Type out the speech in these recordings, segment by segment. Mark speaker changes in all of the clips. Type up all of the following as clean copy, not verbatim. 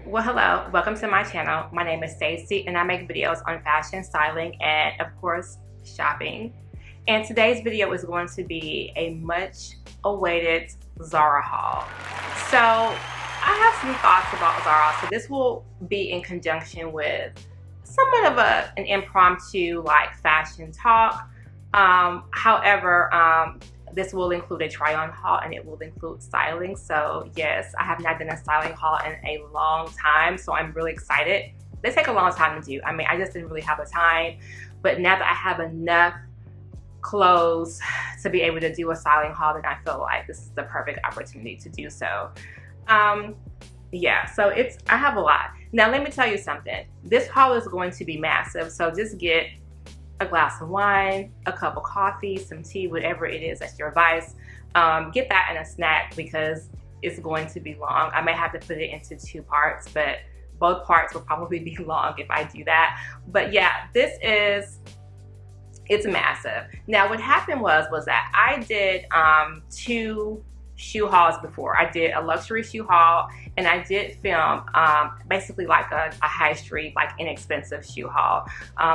Speaker 1: Well, hello, welcome to my channel. My name is Stacey and I make videos on fashion, styling, and of course, shopping. And today's video is going to be a much awaited Zara haul. So I have some thoughts about Zara. So this will be in conjunction with somewhat of an impromptu like fashion talk. However, this will include a try-on haul and it will include styling. So yes, I have not done a styling haul in a long time, so I'm really excited. They take a long time to do. I mean, I just didn't really have the time, but now that I have enough clothes to be able to do a styling haul, then I feel like this is the perfect opportunity to do so. Yeah, so I have a lot. Now let me tell you something. This haul is going to be massive, so just get a glass of wine, a cup of coffee, some tea, whatever it is that's your vice. Get that and a snack because it's going to be long. I may have to put it into two parts, but both parts will probably be long if I do that. But yeah, it's massive. Now what happened was that I did two shoe hauls before. I did a luxury shoe haul and I did film basically like a high street, like inexpensive shoe haul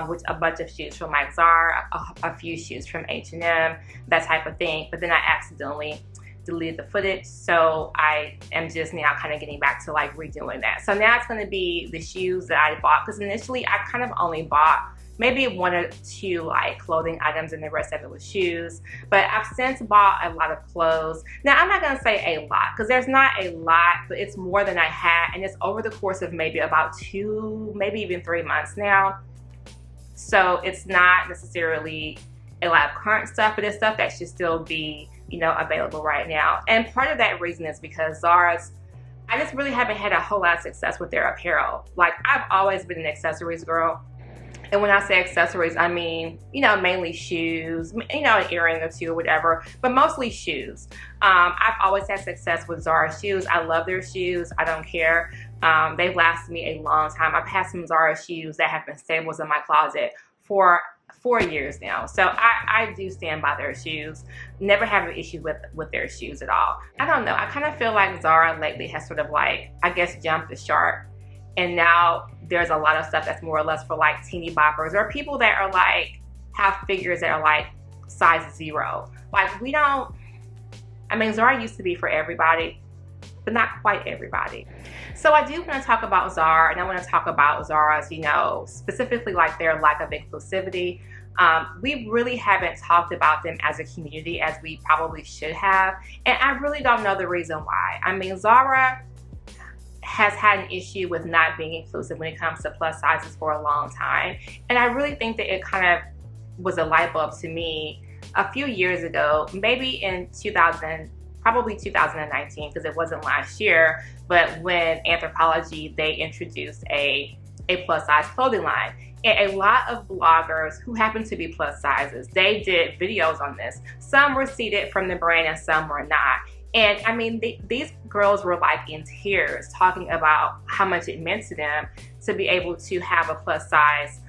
Speaker 1: with a bunch of shoes from like Zara, a few shoes from H&M, that type of thing. But then I accidentally deleted the footage, so I am just now kind of getting back to like redoing that. So now it's going to be the shoes that I bought, because initially I kind of only bought maybe one or two like clothing items and the rest of it was shoes. But I've since bought a lot of clothes. Now I'm not gonna say a lot because there's not a lot, but it's more than I had, and it's over the course of maybe about 2, maybe even 3 months now. So it's not necessarily a lot of current stuff, but it's stuff that should still be, you know, available right now. And part of that reason is because I just really haven't had a whole lot of success with their apparel. Like, I've always been an accessories girl. And when I say accessories, I mean, you know, mainly shoes, you know, an earring or two or whatever, but mostly shoes. I've always had success with Zara shoes. I love their shoes. I don't care. They've lasted me a long time. I've had some Zara shoes that have been staples in my closet for 4 years now. So I do stand by their shoes. Never have an issue with their shoes at all. I don't know. I kind of feel like Zara lately has sort of like, I guess, jumped the shark. And now there's a lot of stuff that's more or less for like teeny boppers or people that are like, have figures that are like size 0. Like I mean, Zara used to be for everybody, but not quite everybody. So I do want to talk about Zara, and I want to talk about Zara's, you know, specifically like their lack of inclusivity. We really haven't talked about them as a community as we probably should have. And I really don't know the reason why. I mean, Zara has had an issue with not being inclusive when it comes to plus sizes for a long time. And I really think that it kind of was a light bulb to me a few years ago, maybe in probably 2019, because it wasn't last year, but when Anthropologie, they introduced a plus size clothing line. And a lot of bloggers who happen to be plus sizes, they did videos on this. Some were seated from the brand and some were not. And I mean, these girls were like in tears talking about how much it meant to them to be able to have a plus size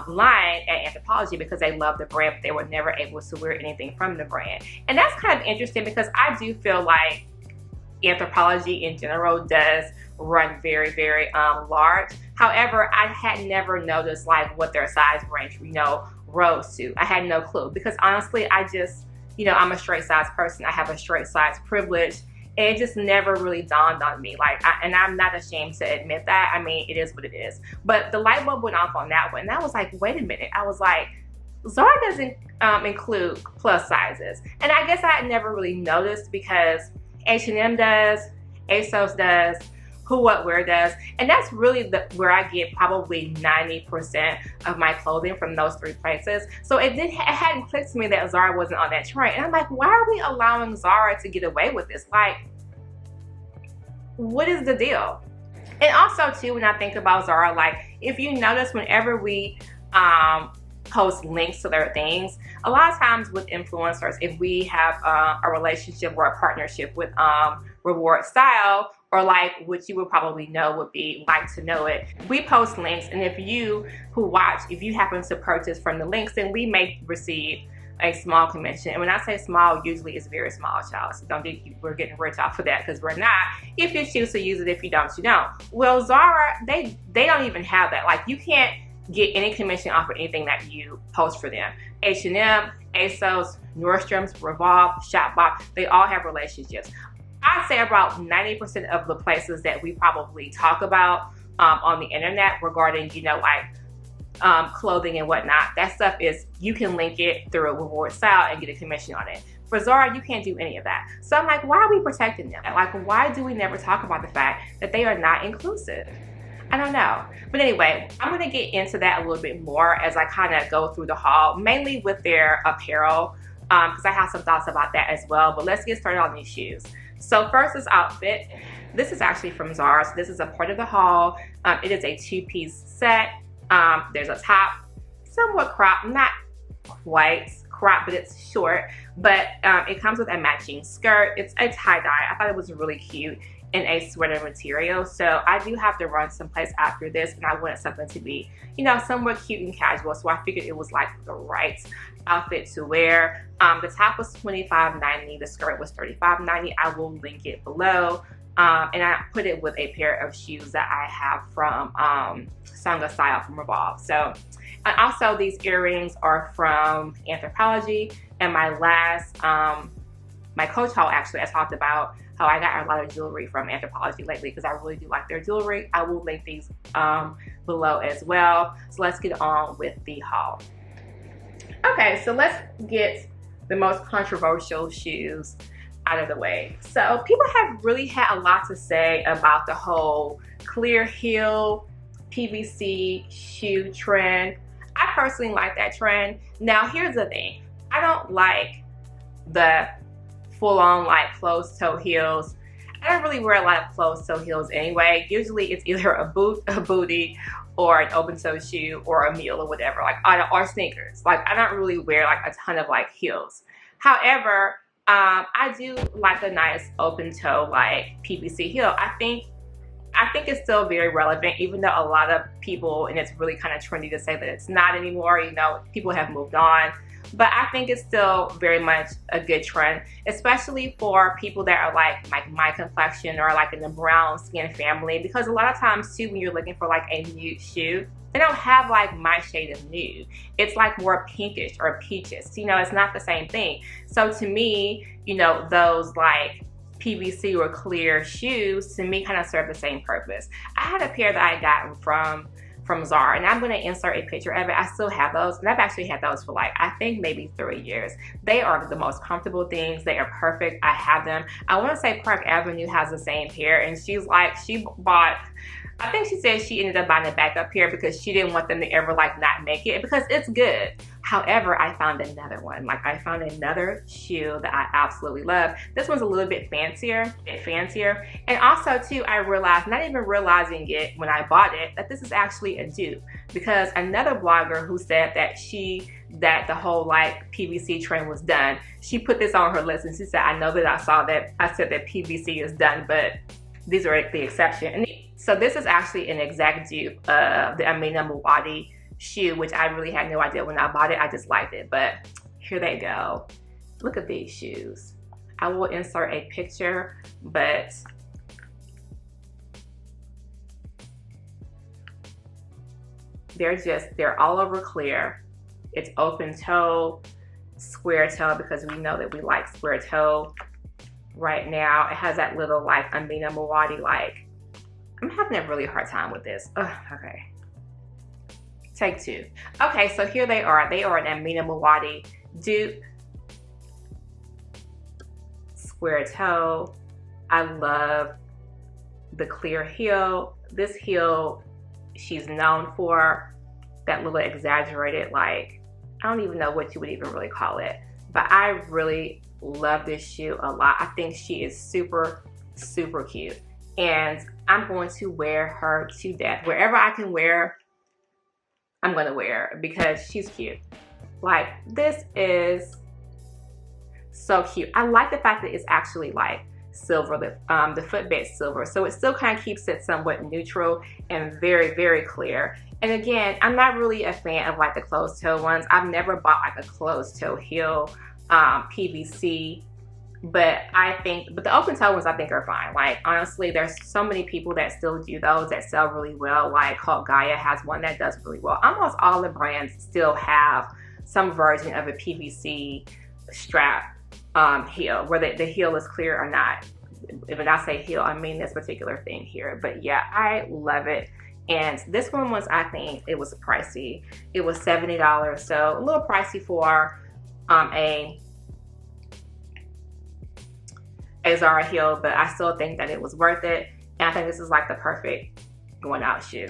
Speaker 1: line at Anthropologie because they love the brand, but they were never able to wear anything from the brand. And that's kind of interesting because I do feel like Anthropologie in general does run very, very large. However, I had never noticed like what their size range, you know, rose to. I had no clue because honestly, you know, I'm a straight size person. I have a straight size privilege. And it just never really dawned on me. Like, and I'm not ashamed to admit that. I mean, it is what it is. But the light bulb went off on that one. And I was like, wait a minute. I was like, Zara doesn't include plus sizes. And I guess I had never really noticed because H&M does, ASOS does, Who What Wear does, and that's really where I get probably 90% of my clothing from those 3 places. So it hadn't clicked to me that Zara wasn't on that train, and I'm like, why are we allowing Zara to get away with this? Like, what is the deal? And also too, when I think about Zara, like if you notice, whenever we post links to their things, a lot of times with influencers, if we have a relationship or a partnership with Reward Style, or like what you would probably know would be Like to Know It, we post links, and if you who watch, if you happen to purchase from the links, then we may receive a small commission. And when I say small, usually it's very small, child. So don't think we're getting rich off of that, because we're not. If you choose to use it, if you don't, you don't. Well, Zara, they don't even have that. Like, you can't get any commission off of anything that you post for them. H&M, ASOS, Nordstrom's, Revolve, Shopbop, they all have relationships. I'd say about 90% of the places that we probably talk about on the internet regarding, you know, like clothing and whatnot, that stuff is, you can link it through a reward style and get a commission on it. For Zara, you can't do any of that. So I'm like, why are we protecting them? Like, why do we never talk about the fact that they are not inclusive? I don't know. But anyway, I'm going to get into that a little bit more as I kind of go through the haul, mainly with their apparel, because I have some thoughts about that as well. But let's get started on these shoes. So first is outfit. This is actually from Zara. So this is a part of the haul. It is a two-piece set. There's a top, somewhat crop, not quite crop, but it's short. But it comes with a matching skirt. It's a tie-dye. I thought it was really cute in a sweater material. So I do have to run someplace after this, and I wanted something to be, you know, somewhat cute and casual. So I figured it was like the right outfit to wear. The top was $25.90. The skirt was $35.90. I will link it below. And I put it with a pair of shoes that I have from Sandals style from Revolve. So, and also these earrings are from Anthropologie. And my last, my Coach haul, actually, I talked about how I got a lot of jewelry from Anthropologie lately because I really do like their jewelry. I will link these below as well. So let's get on with the haul. Okay, so let's get the most controversial shoes out of the way. So people have really had a lot to say about the whole clear heel PVC shoe trend. I personally like that trend. Now here's the thing. I don't like the full-on like closed toe heels. I don't really wear a lot of closed toe heels anyway. Usually it's either a boot, a bootie, or an open toe shoe, or a mule, or whatever, like, or sneakers. Like, I don't really wear like a ton of like heels. However, I do like a nice open toe like PVC heel. I think it's still very relevant, even though a lot of people, and it's really kind of trendy to say that it's not anymore, you know, people have moved on. But I think it's still very much a good trend, especially for people that are like my complexion or like in the brown skin family, because a lot of times too, when you're looking for like a nude shoe, they don't have like my shade of nude. It's like more pinkish or peaches. You know, it's not the same thing. So to me, you know, those like PVC or clear shoes to me kind of serve the same purpose. I had a pair that I got from Zara, and I'm going to insert a picture of it. I still have those, and I've actually had those for like, I think maybe 3 years. They are the most comfortable things. They are perfect. I have them. I want to say Park Avenue has the same pair, and she's like, she bought, I think she said she ended up buying a backup pair because she didn't want them to ever like not make it, because it's good. However, I found another one. Like, I found another shoe that I absolutely love. This one's a little bit fancier. And also too, I realized, not even realizing it when I bought it, that this is actually a dupe, because another blogger who said that the whole like PVC trend was done, she put this on her list and she said, I know that I said that PVC is done, but these are the exception. And so this is actually an exact dupe of the Denim Romper shoe, which I really had no idea when I bought it. I just liked it, but here they go. Look at these shoes. I will insert a picture, but they're all over clear. It's open toe, square toe, because we know that we like square toe right now. It has that little like Denim Romper like. I'm having a really hard time with this. Ugh, okay. Take two. Okay, so here they are. They are an Denim Romper dupe. Square toe. I love the clear heel. This heel, she's known for that little exaggerated, like, I don't even know what you would even really call it. But I really love this shoe a lot. I think she is super, super cute. And I'm going to wear her to death. Wherever I can wear, I'm going to wear her because she's cute. Like, this is so cute. I like the fact that it's actually like silver, the footbed silver. So it still kind of keeps it somewhat neutral and very, very clear. And again, I'm not really a fan of like the closed toe ones. I've never bought like a closed toe heel PVC, but the open toe ones I think are fine. Like honestly, there's so many people that still do those that sell really well. Like Cult Gaia has one that does really well. Almost all the brands still have some version of a PVC strap heel, whether the heel is clear or not. When I say heel, I mean this particular thing here. But yeah, I love it. And this one was, I think it was pricey. It was $70, so a little pricey for a Zara heel, but I still think that it was worth it. And I think this is like the perfect going out shoe.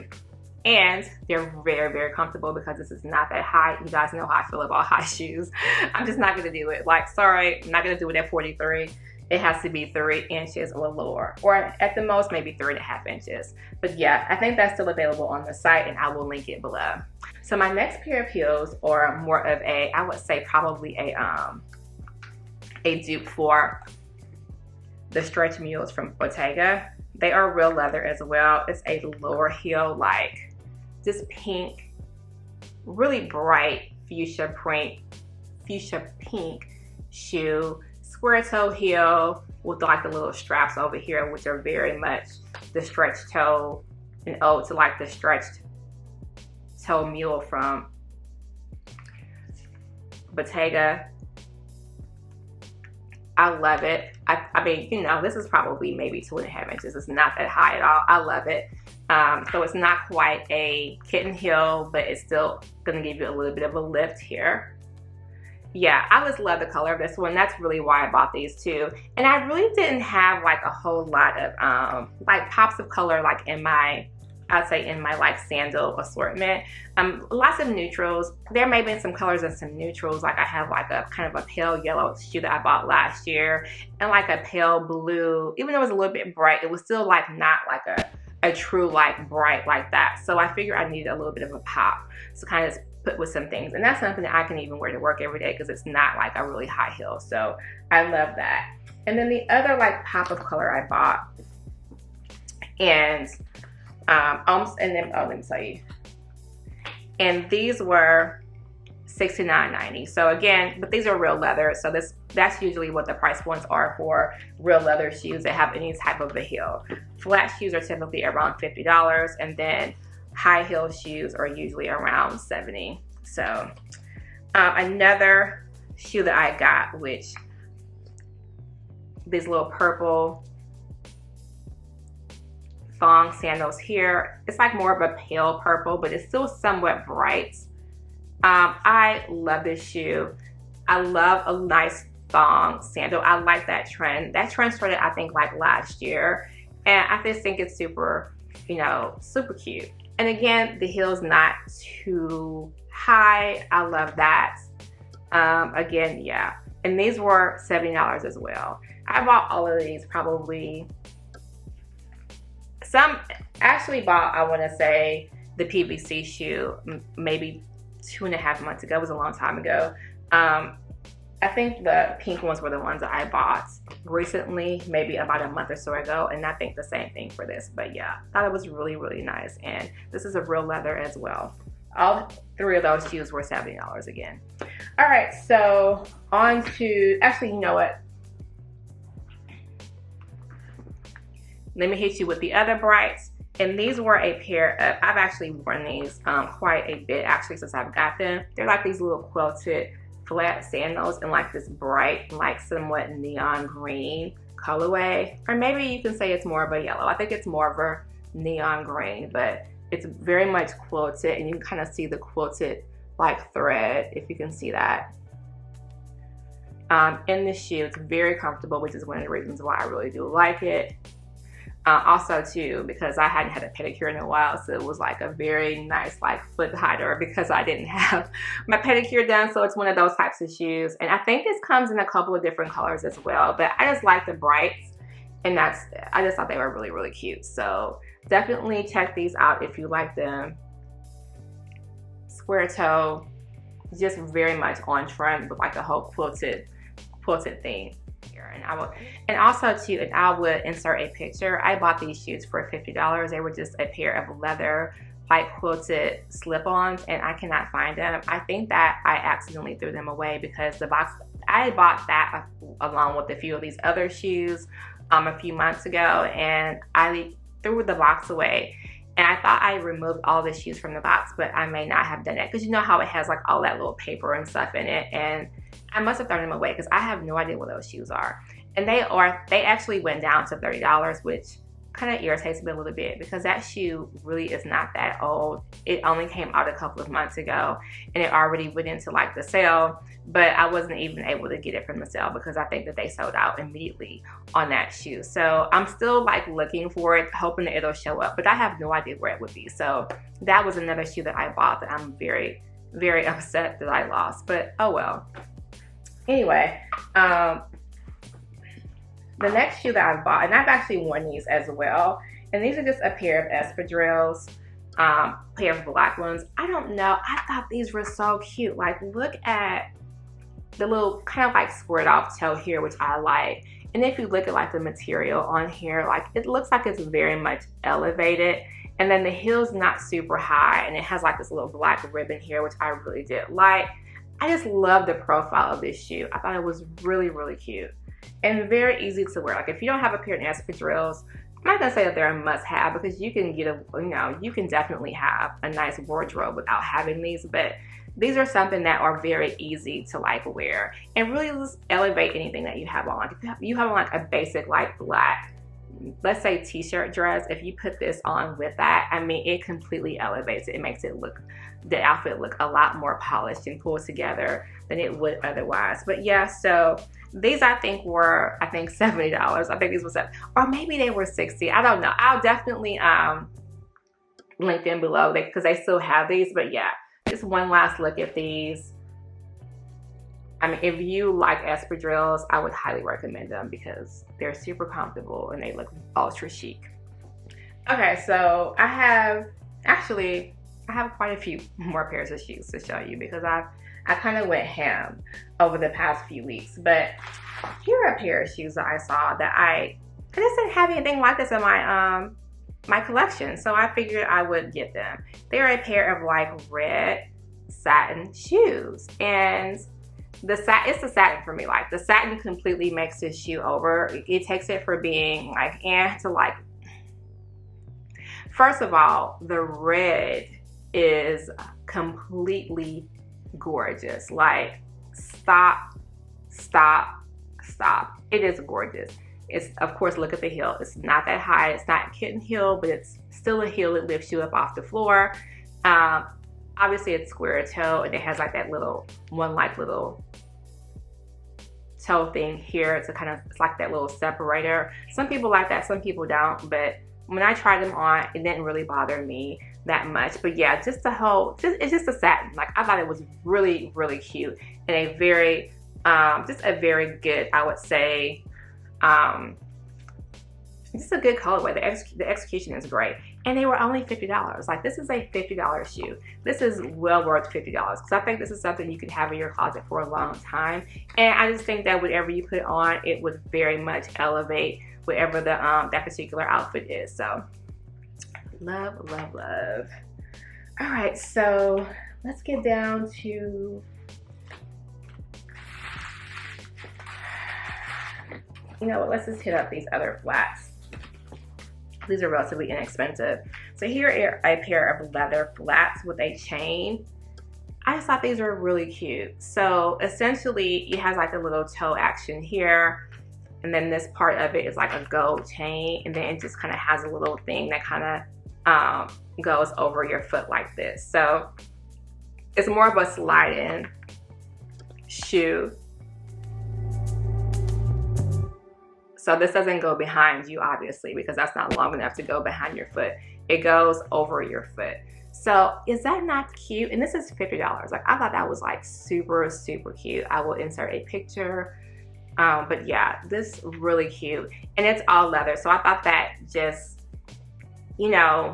Speaker 1: And they're very, very comfortable because this is not that high. You guys know how I feel about high shoes. I'm just not gonna do it. Like, sorry, I'm not gonna do it at 43. It has to be 3 inches or lower, or at the most maybe 3.5 inches. But yeah, I think that's still available on the site, and I will link it below. So my next pair of heels are more of a, I would say probably a dupe for the stretch mules from Bottega. They are real leather as well. It's a lower heel, like this pink, really bright fuchsia pink shoe. Square toe heel with like the little straps over here, which are very much the stretch toe, and ode to like the stretched toe mule from Bottega. I love it. I mean, you know, this is probably maybe 2.5 inches. It's not that high at all. I love it. So it's not quite a kitten heel, but it's still gonna give you a little bit of a lift here. Yeah, I just love the color of this one. That's really why I bought these too. And I really didn't have like a whole lot of like pops of color like in my, I'd say in my like sandal assortment. Lots of neutrals. There may have been some colors and some neutrals. Like I have like a kind of a pale yellow shoe that I bought last year, and like a pale blue. Even though it was a little bit bright, it was still like not like a true like bright like that. So I figured I needed a little bit of a pop to kind of put with some things, and that's something that I can even wear to work every day because it's not like a really high heel. So I love that. And then the other like pop of color I bought, and let me tell you, and these were $69.90. So again, but these are real leather, so that's usually what the price points are for real leather shoes that have any type of a heel. Flat shoes are typically around $50, and then high heel shoes are usually around $70. So another shoe that I got, which these little purple Thong sandals here. It's like more of a pale purple, but it's still somewhat bright. I love this shoe. I love a nice Thong sandal. I like that trend. That trend started, I think, like last year, and I just think it's super, you know, super cute. And again, the heel's not too high. I love that. Again, yeah. And these were $70 as well. I bought all of these probably, actually bought, I want to say, the PVC shoe maybe 2.5 months ago. It was a long time ago. I think the pink ones were the ones that I bought recently, maybe about a month or so ago, and I think the same thing for this. But yeah, I thought it was really, really nice, and this is a real leather as well. All 3 of those shoes were $70 again. All right, so on to, actually, you know what? Let me hit you with the other brights. And these were a pair of, I've actually worn these quite a bit actually since I've got them. They're like these little quilted flat sandals in like this bright, like somewhat neon green colorway. Or maybe you can say it's more of a yellow. I think it's more of a neon green, but it's very much quilted, and you can kind of see the quilted like thread, if you can see that. In this shoe, it's very comfortable, which is one of the reasons why I really do like it. Also too, because I hadn't had a pedicure in a while, so it was like a very nice like foot hider because I didn't have my pedicure done. So it's one of those types of shoes, and I think this comes in a couple of different colors as well, but I just like the brights, and I just thought they were really, really cute. So definitely check these out if you like them. Square toe, just very much on trend with like a whole quilted thing. here, and also too, and I would insert a picture. I bought these shoes for $50. They were just a pair of leather like quilted slip-ons, and I cannot find them. I think that I accidentally threw them away because the box, I bought that along with a few of these other shoes a few months ago, and I threw the box away. And I thought I removed all the shoes from the box, but I may not have done it because you know how it has like all that little paper and stuff in it, and I must have thrown them away because I have no idea what those shoes are. And they actually went down to $30, which kind of irritates me a little bit because that shoe really is not that old. It only came out a couple of months ago, and it already went into like the sale, but I wasn't even able to get it from the sale because I think that they sold out immediately on that shoe. So I'm still like looking for it, hoping that it'll show up, but I have no idea where it would be. So that was another shoe that I bought that I'm very, very upset that I lost, but oh well. Anyway, the next shoe that I bought, and I've actually worn these as well, and these are just a pair of espadrilles, pair of black ones. I don't know, I thought these were so cute. Like, look at the little kind of like squared off toe here, which I like. And if you look at like the material on here, like it looks like it's very much elevated. And then the heel's not super high, and it has like this little black ribbon here, which I really did like. I just love the profile of this shoe. I thought it was really, really cute and very easy to wear. Like if you don't have a pair of espadrilles, I'm not gonna say that they're a must-have because you can get a, you know, you can definitely have a nice wardrobe without having these, but these are something that are very easy to like wear and really just elevate anything that you have on. Like if you have on like a basic like black, let's say t-shirt dress, if you put this on with that, I mean, it completely elevates it. It makes it look, the outfit look a lot more polished and pulled together than it would otherwise. But yeah, so these I think were, $70. I think these were $7, or maybe they were $60. I don't know. I'll definitely link them below because they still have these. But yeah, just one last look at these. I mean, if you like espadrilles, I would highly recommend them because they're super comfortable and they look ultra chic. Okay, so I have quite a few more pairs of shoes to show you because I kind of went ham over the past few weeks. But here are a pair of shoes that I saw that I just didn't have anything like this in my my collection, so I figured I would get them. They're a pair of like red satin shoes, and it's the satin for me. Like the satin completely makes this shoe over. It takes it from being like to like, first of all, the red is completely gorgeous. Like stop. It is gorgeous. It's, of course, look at the heel. It's not that high. It's not kitten heel, but it's still a heel that lifts you up off the floor. Obviously it's square toe, and it has like that little little toe thing here to kind of, it's like that little separator. Some people like that, some people don't, but when I tried them on, it didn't really bother me that much. But yeah, just the whole, it's just a satin. Like I thought it was really, really cute and a very, just a very good, I would say, just a good colorway. The execution is great. And they were only $50. Like this is a $50 shoe. This is well worth $50 because I think this is something you can have in your closet for a long time. And I just think that whatever you put on, it would very much elevate whatever the that particular outfit is. So love, love, love. All right, so let's get down to, you know what, let's just hit up these other flats. These are relatively inexpensive. So here are a pair of leather flats with a chain. I just thought these were really cute. So essentially it has like a little toe action here, and then this part of it is like a gold chain, and then it just kind of has a little thing that kind of goes over your foot like this. So it's more of a slide-in shoe. So this doesn't go behind you, obviously, because that's not long enough to go behind your foot. It goes over your foot. So is that not cute? And this is $50. Like I thought that was like super, super cute. I will insert a picture. But yeah, this really cute. And it's all leather. So I thought that just, you know,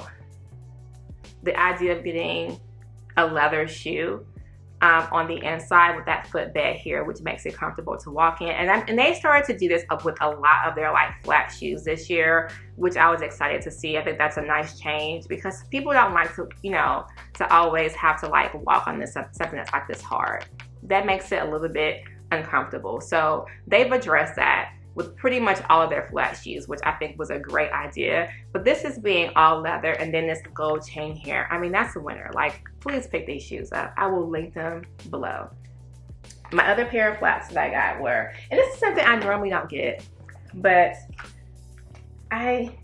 Speaker 1: the idea of getting a leather shoe on the inside with that footbed here, which makes it comfortable to walk in. And they started to do this up with a lot of their like flat shoes this year, which I was excited to see. I think that's a nice change because people don't like to, you know, to always have to like walk on this something that's like this hard. That makes it a little bit uncomfortable. So they've addressed that with pretty much all of their flat shoes, which I think was a great idea. But this is being all leather and then this gold chain here. I mean, that's a winner. Like, please pick these shoes up. I will link them below. My other pair of flats that I got were, and this is something I normally don't get, but I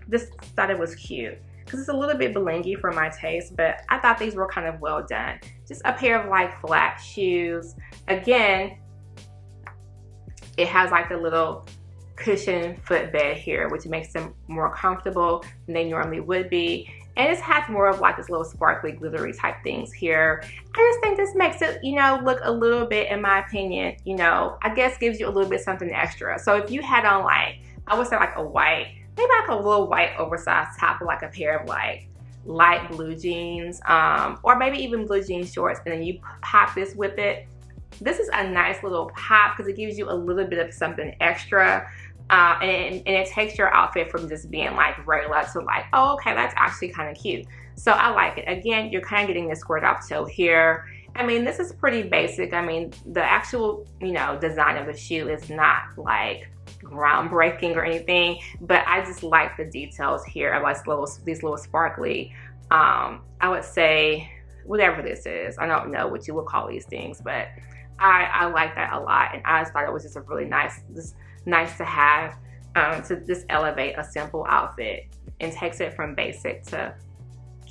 Speaker 1: just thought it was cute because it's a little bit blingy for my taste, but I thought these were kind of well done. Just a pair of like flat shoes. Again, it has like the little cushion footbed here, which makes them more comfortable than they normally would be. And it has more of like this little sparkly, glittery type things here. I just think this makes it, you know, look a little bit, in my opinion, you know, I guess gives you a little bit something extra. So if you had on like, I would say like a white, maybe like a little white oversized top with like a pair of like light blue jeans, or maybe even blue jean shorts, and then you pop this with it. This is a nice little pop because it gives you a little bit of something extra, and it takes your outfit from just being like regular to like, oh, okay, that's actually kind of cute. So I like it. Again, you're kind of getting this squared off toe here. I mean, this is pretty basic. I mean, the actual, you know, design of the shoe is not like groundbreaking or anything, but I just like the details here. I like these little sparkly, I would say, whatever this is. I don't know what you would call these things, but I like that a lot, and I just thought it was just a really nice to have, to just elevate a simple outfit and takes it from basic to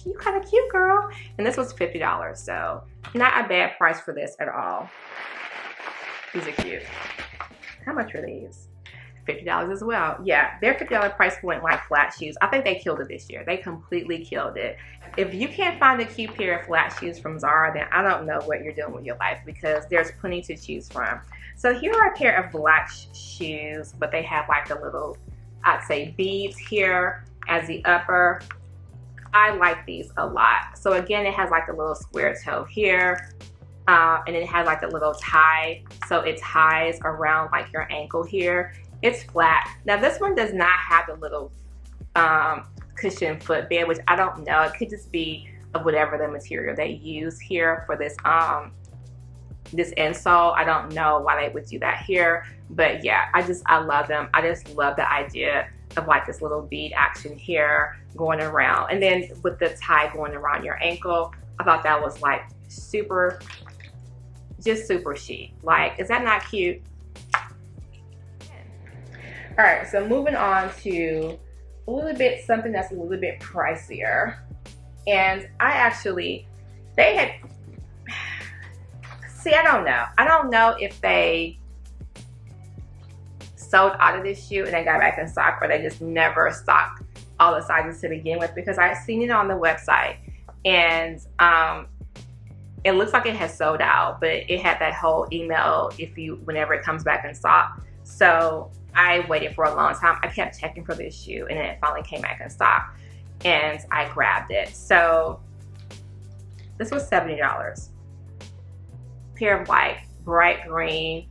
Speaker 1: you kind of cute, girl. And this was $50, so not a bad price for this at all. These are cute. How much are these? $50 as well. Yeah, their $50 price point like flat shoes. I think they killed it this year. They completely killed it. If you can't find a cute pair of flat shoes from Zara, then I don't know what you're doing with your life because there's plenty to choose from. So here are a pair of black shoes, but they have like a little, I'd say, beads here as the upper. I like these a lot. So again, it has like a little square toe here. And it has like a little tie. So it ties around like your ankle here. It's flat. Now this one does not have the little cushion footbed, which I don't know. It could just be of whatever the material they use here for this this insole. I don't know why they would do that here, but yeah, I love them. I just love the idea of like this little bead action here going around, and then with the tie going around your ankle. I thought that was like super, just super chic. Like, is that not cute? All right, so moving on to a little bit, something that's a little bit pricier. And I actually, they had, see, I don't know. I don't know if they sold out of this shoe and they got back in stock, or they just never stocked all the sizes to begin with, because I've seen it on the website and it looks like it has sold out, but it had that whole email whenever it comes back in stock. So I waited for a long time. I kept checking for this shoe and then it finally came back in stock and I grabbed it. So this was $70. Pair of like bright green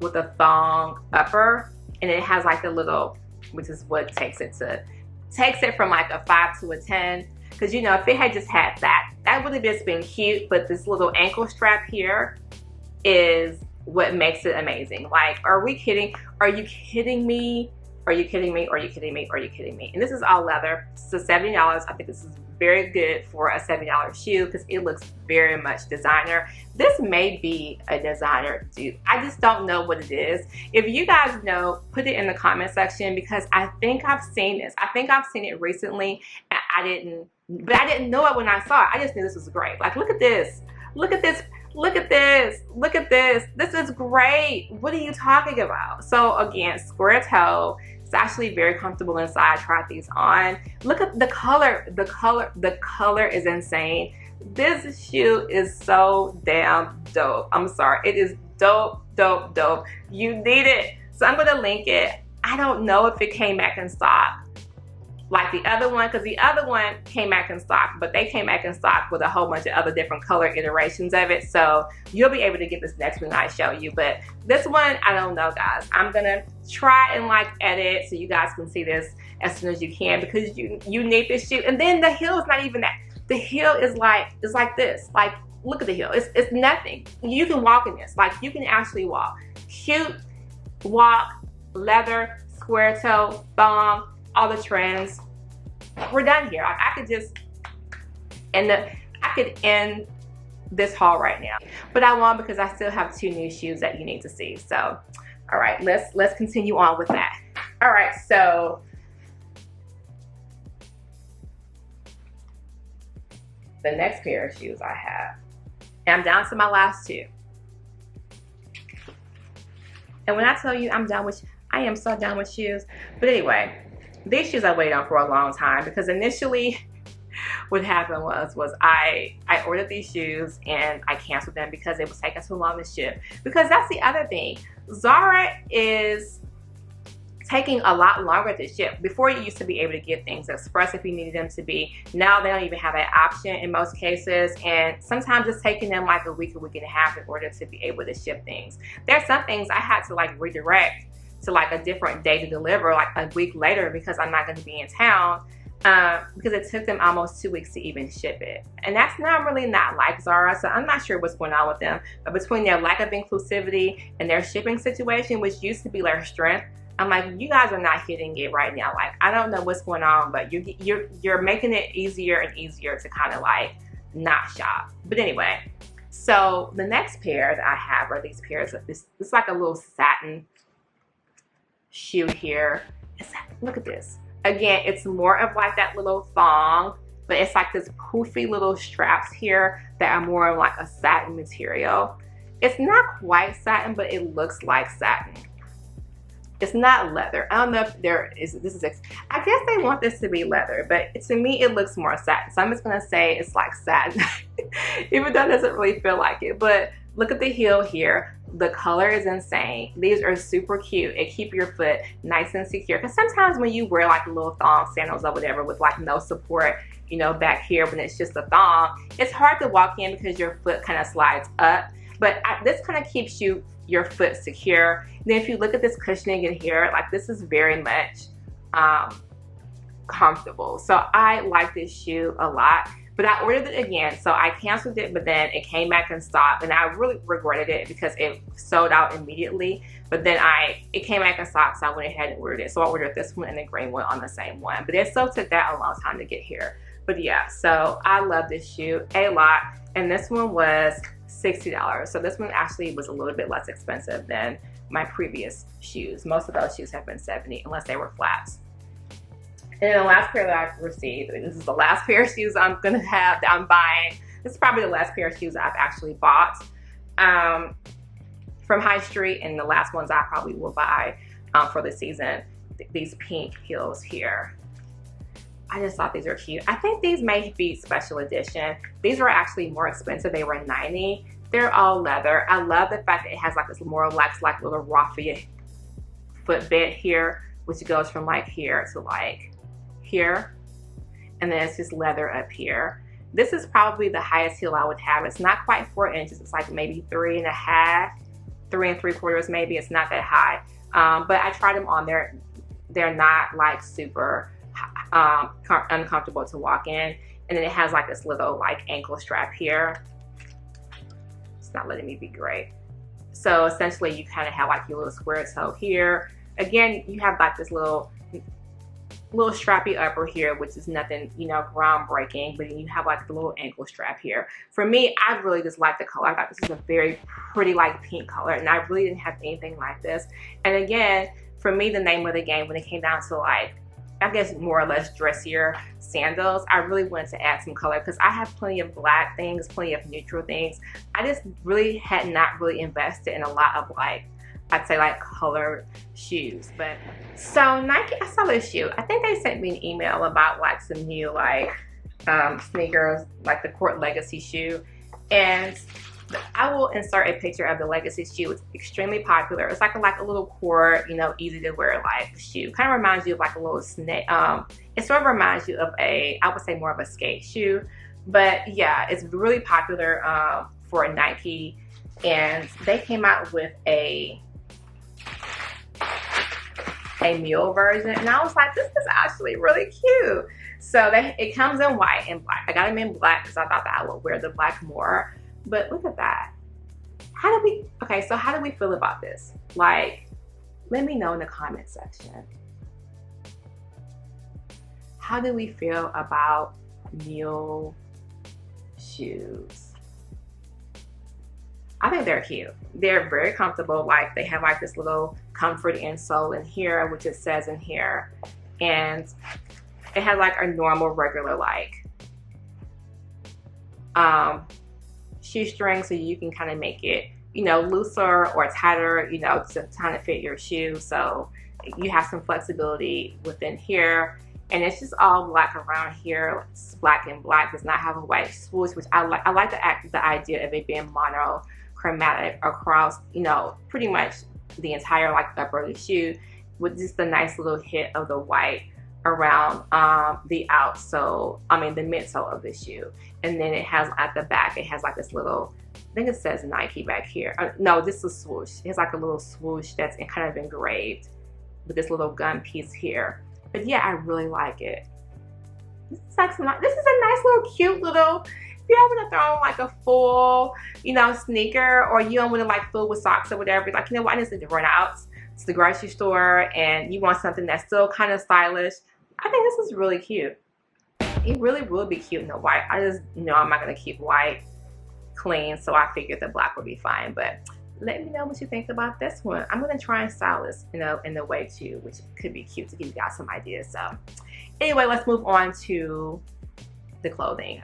Speaker 1: with a thong upper, and it has like a little, which is what takes it from like a 5 to a 10. Because, you know, if it had just had that would have just been cute, but this little ankle strap here is what makes it amazing. Like, are we kidding? Are you kidding me? Are you kidding me? Are you kidding me? Are you kidding me? And this is all leather. So $70. I think this is very good for a $70 shoe because it looks very much designer. This may be a designer dupe. I just don't know what it is. If you guys know, put it in the comment section, because I think I've seen this. I think I've seen it recently and I didn't know it when I saw it. I just knew this was great. Like, look at this. Look at this. Look at this. Look at this. This is great. What are you talking about? So again, square toe. It's actually very comfortable inside. I tried these on. Look at the color. The color is insane. This shoe is so damn dope. I'm sorry. It is dope, dope, dope. You need it. So I'm going to link it. I don't know if it came back in stock. like the other one, because the other one came back in stock, but they came back in stock with a whole bunch of other different color iterations of it. So you'll be able to get this next one I show you. But this one, I don't know, guys. I'm gonna try and like edit so you guys can see this as soon as you can, because you need this shoe. And then the heel is not even that. The heel is like, it's like this. Like, look at the heel. It's nothing. You can walk in this. Like, you can actually walk. Cute, walk, leather, square toe, thong, all the trends. We're done here. I could just I could end this haul right now, but I won't, because I still have 2 new shoes that you need to see. So, all right, let's continue on with that. All right, so the next pair of shoes I have, and I'm down to my last 2. And when I tell you I'm done with, I am so done with shoes. But anyway, these shoes I waited on for a long time, because initially what happened was I ordered these shoes and I canceled them because it was taking too long to ship. Because that's the other thing. Zara is taking a lot longer to ship. Before, you used to be able to get things express if you needed them to be. Now they don't even have that option in most cases, and sometimes it's taking them like a week and a half in order to be able to ship things. There's some things I had to like redirect to like a different day to deliver, like a week later, because I'm not going to be in town, because it took them almost 2 weeks to even ship it. And that's not like Zara, so I'm not sure what's going on with them. But between their lack of inclusivity and their shipping situation, which used to be their strength, I'm like, you guys are not hitting it right now. Like, I don't know what's going on, but you're making it easier and easier to kind of like not shop. But anyway, so the next pair that I have are these pairs of this. It's like a little satin shoe here. Look at this. Again, it's more of like that little thong, but it's like this poofy little straps here that are more of like a satin material. It's not quite satin, but it looks like satin. It's not leather. I don't know if I guess they want this to be leather, but to me it looks more satin. So I'm just gonna say it's like satin, even though it doesn't really feel like it. But look at the heel here. The color is insane. These are super cute. It keep your foot nice and secure. Because sometimes when you wear like little thong sandals or whatever with like no support, you know, back here when it's just a thong, it's hard to walk in because your foot kind of slides up. But this kind of keeps your foot secure. And then if you look at this cushioning in here, like this is very much comfortable. So I like this shoe a lot. But I ordered it again, so I canceled it, but then it came back in stock, and I really regretted it because it sold out immediately. But then it came back in stock, so I went ahead and ordered it. So I ordered this one and the green one on the same one. But it still took that a long time to get here. But yeah, so I love this shoe a lot. And this one was $60. So this one actually was a little bit less expensive than my previous shoes. Most of those shoes have been $70 unless they were flats. And then the last pair that I've received, this is the last pair of shoes I'm gonna have that I'm buying. This is probably the last pair of shoes I've actually bought from High Street, and the last ones I probably will buy for the season. These pink heels here. I just thought these were cute. I think these may be special edition. These were actually more expensive. They were $90. They're all leather. I love the fact that it has like this more like little raffia footbed here, which goes from like here to like here, and then it's just leather up here. This is probably the highest heel I would have. It's not quite 4 inches. It's like maybe 3.5, 3 3/4 maybe. It's not that high. But I tried them on there. They're not like super uncomfortable to walk in. And then it has like this little like ankle strap here. It's not letting me be great. So essentially you kind of have like your little square toe here. Again, you have like this little strappy upper here, which is nothing, you know, groundbreaking, but then you have like the little ankle strap here. For me, I really just like the color. I thought this is a very pretty like pink color, and I really didn't have anything like this. And again, for me, the name of the game when it came down to like, I guess more or less dressier sandals, I really wanted to add some color because I have plenty of black things, plenty of neutral things. I just really had not really invested in a lot of like, I'd say like colored shoes. But so Nike, I saw this shoe. I think they sent me an email about like some new like sneakers, like the Court Legacy shoe. And I will insert a picture of the Legacy shoe. It's extremely popular. It's like a little cord, you know, easy to wear like shoe. Kind of reminds you of like a little snake. It sort of reminds you of I would say more of a skate shoe. But yeah, it's really popular for Nike. And they came out with a Mule version, and I was like, this is actually really cute. So it comes in white and black. I got them in black because I thought that I would wear the black more. But look at that. How do we feel about this? Like, let me know in the comment section. How do we feel about Mule shoes? I think they're cute. They're very comfortable. Like, they have like this little comfort insole in here, which it says in here. And it has like a normal, regular like shoestring, so you can kind of make it, you know, looser or tighter, you know, to kind of fit your shoe. So you have some flexibility within here. And it's just all black around here. It's black and black. Does not have a white swoosh, which I like. I like the idea of it being monochromatic across, you know, pretty much the entire like upper of the shoe, with just a nice little hit of the white around the outsole, the midsole of the shoe. And then it has at the back, it has like this little, I think it says Nike back here. No, this is swoosh. It has like a little swoosh that's kind of engraved with this little gun piece here. But yeah, I really like it. This is like this is a nice little cute little, if you don't want to throw on like a full, you know, sneaker, or you don't want to like fill with socks or whatever, like, you know what, I just need to run out to the grocery store and you want something that's still kind of stylish. I think this is really cute. It really will be cute in the white. I just know I'm not going to keep white clean, so I figured the black would be fine. But let me know what you think about this one. I'm going to try and style this, you know, in the way too, which could be cute to give you guys some ideas. So anyway, let's move on to the clothing.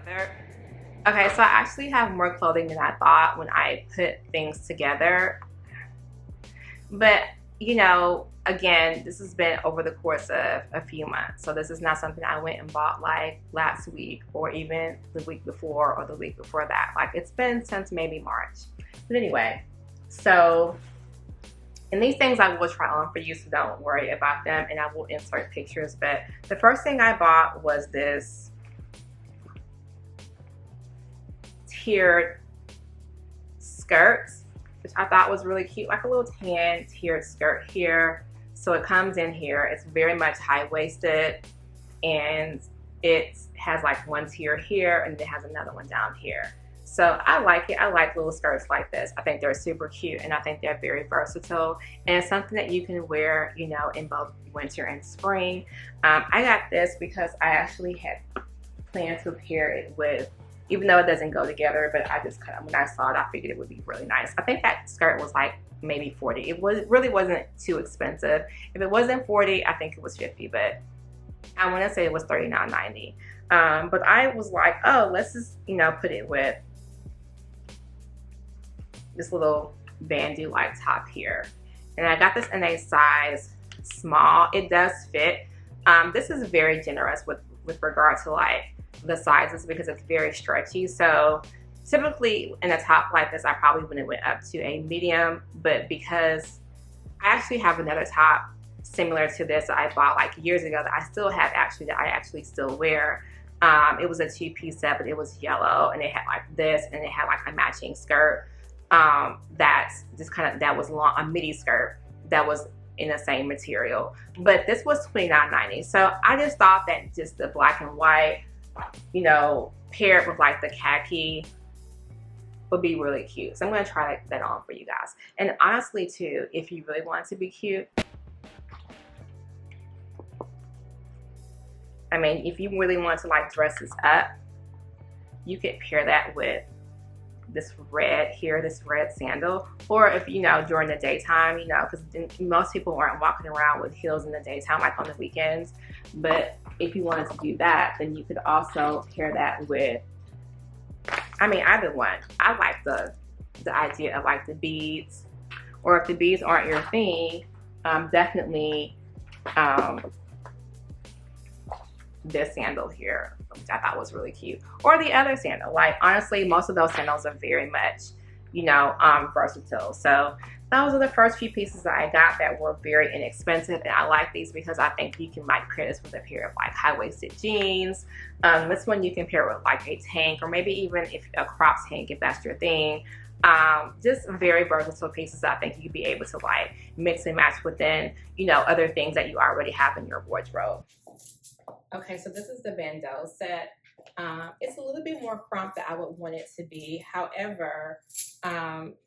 Speaker 1: Okay, so I actually have more clothing than I thought when I put things together. But, you know, again, this has been over the course of a few months. So this is not something I went and bought like last week or even the week before or the week before that. Like, it's been since maybe March. But anyway, so, and these things I will try on for you, so don't worry about them, and I will insert pictures. But the first thing I bought was this tiered skirt, which I thought was really cute, like a little tan tiered skirt here. So it comes in here. It's very much high-waisted, and it has like one tier here, and it has another one down here. So I like it. I like little skirts like this. I think they're super cute, and I think they're very versatile, and it's something that you can wear, you know, in both winter and spring. I got this because I actually had planned to pair it with, even though it doesn't go together, but I just kind of, when I saw it, I figured it would be really nice. I think that skirt was like maybe $40. It really wasn't too expensive. If it wasn't $40, I think it was $50, but I want to say it was $39.90. But I was like, oh, let's just, you know, put it with this little bandeau like top here. And I got this in a size small. It does fit. This is very generous with regard to like the sizes, because it's very stretchy. So typically in a top like this, I probably wouldn't have went up to a medium, but because I actually have another top similar to this that I bought like years ago that I still have, actually, that I actually still wear. It was a two-piece set, but it was yellow, and it had like this, and it had like a matching skirt that's just kind of, that was long, a midi skirt that was in the same material. But this was $29.90. So I just thought that just the black and white, you know, paired with like the khaki would be really cute. So I'm going to try that on for you guys. And honestly too, if you really want it to be cute, I mean, if you really want to like dress this up, you could pair that with this red here, this red sandal. Or if, you know, during the daytime, you know, because most people aren't walking around with heels in the daytime, like on the weekends. But if you wanted to do that, then you could also pair that with, I mean, either one. I like the idea of like the beads, or if the beads aren't your thing, definitely this sandal here, which I thought was really cute, or the other sandal. Like, honestly, most of those sandals are very much versatile. So those are the first few pieces that I got that were very inexpensive, and I like these because I think you can like pair this with a pair of like high-waisted jeans. This one you can pair with like a tank, or maybe even if a crop tank if that's your thing. Just very versatile pieces I think you'd be able to like mix and match within, other things that you already have in your wardrobe. Okay, so this is the bandeau set. It's a little bit more crump than I would want it to be. However,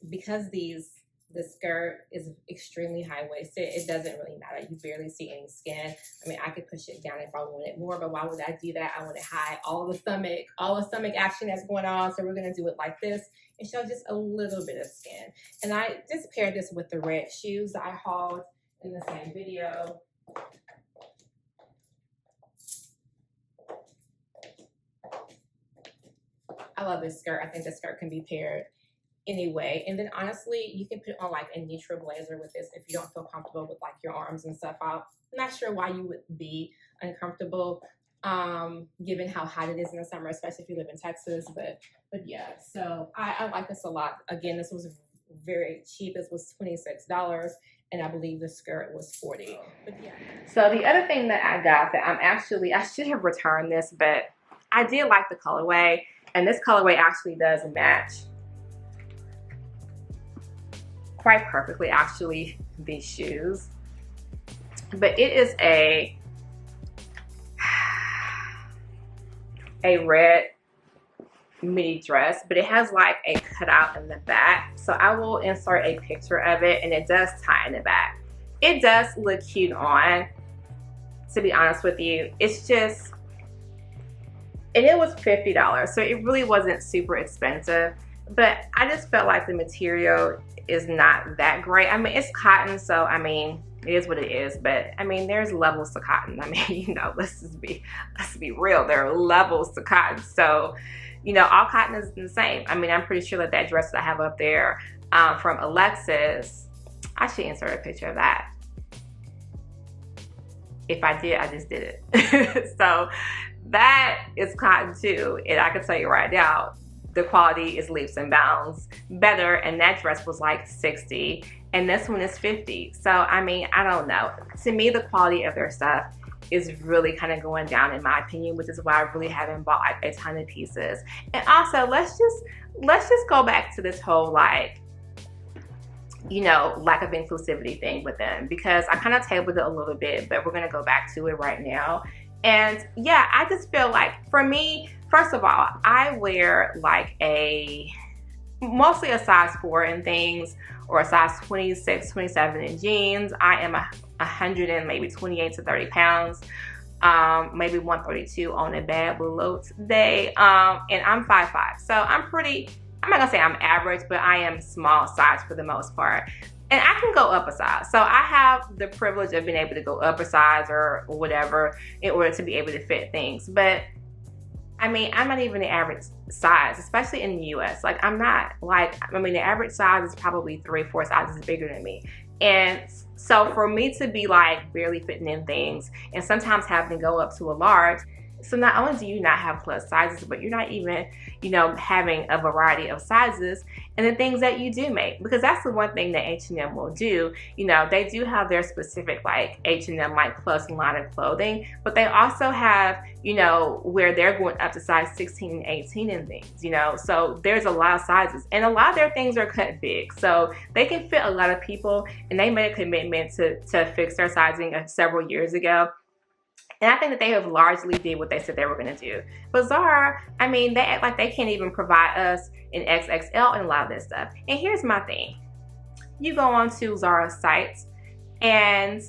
Speaker 1: because the skirt is extremely high-waisted, it doesn't really matter. You barely see any skin. I mean, I could push it down if I wanted more, but why would I do that? I want to hide all the stomach action that's going on. So we're going to do it like this and show just a little bit of skin. And I just paired this with the red shoes that I hauled in the same video. I love this skirt. I think this skirt can be paired anyway. And then honestly, you can put on like a neutral blazer with this if you don't feel comfortable with like your arms and stuff out. I'm not sure why you would be uncomfortable given how hot it is in the summer, especially if you live in Texas. But yeah, so I like this a lot. Again, this was very cheap. This was $26. And I believe the skirt was $40. But yeah. So the other thing that I got that I should have returned this, but I did like the colorway. And this colorway actually does match quite perfectly, actually, these shoes. But it is a red midi dress, but it has like a cutout in the back. So I will insert a picture of it, and it does tie in the back. It does look cute on, to be honest with you. It's just, and it was $50, so it really wasn't super expensive, but I just felt like the material is not that great. I mean, it's cotton, so I mean, it is what it is, but I mean, there's levels to cotton. I mean, let's be real. There are levels to cotton. So, all cotton is the same. I mean, I'm pretty sure that dress that I have up there from Alexis, I should insert a picture of that. If I did, I just did it. So that is cotton too, and I can tell you right now, the quality is leaps and bounds better, and that dress was like $60 and this one is $50. So I mean, I don't know, to me the quality of their stuff is really kind of going down in my opinion, which is why I really haven't bought like a ton of pieces. And also let's just go back to this whole like lack of inclusivity thing with them, because I kind of tabled it a little bit, but we're gonna go back to it right now. And yeah, I just feel like, for me, first of all, I wear like mostly a size 4 in things, or a size 26, 27 in jeans. I am 100 and maybe 28 to 30 pounds, maybe 132 on a bad below day, and I'm 5'5", so I'm not gonna say I'm average, but I am small size for the most part. And I can go up a size. So I have the privilege of being able to go up a size or whatever in order to be able to fit things. But I mean, I'm not even the average size, especially in the US. Like, I'm not. Like, I mean, the average size is probably 3 or 4 sizes bigger than me. And so for me to be like barely fitting in things and sometimes having to go up to a large, so not only do you not have plus sizes, but you're not even, having a variety of sizes and the things that you do make. Because that's the one thing that H&M will do. They do have their specific like H&M like plus line of clothing, but they also have, where they're going up to size 16 and 18 and things, so there's a lot of sizes, and a lot of their things are cut big, so they can fit a lot of people, and they made a commitment to fix their sizing several years ago. And I think that they have largely did what they said they were going to do. But Zara, I mean, they act like they can't even provide us an XXL and a lot of this stuff. And here's my thing. You go on to Zara's site, and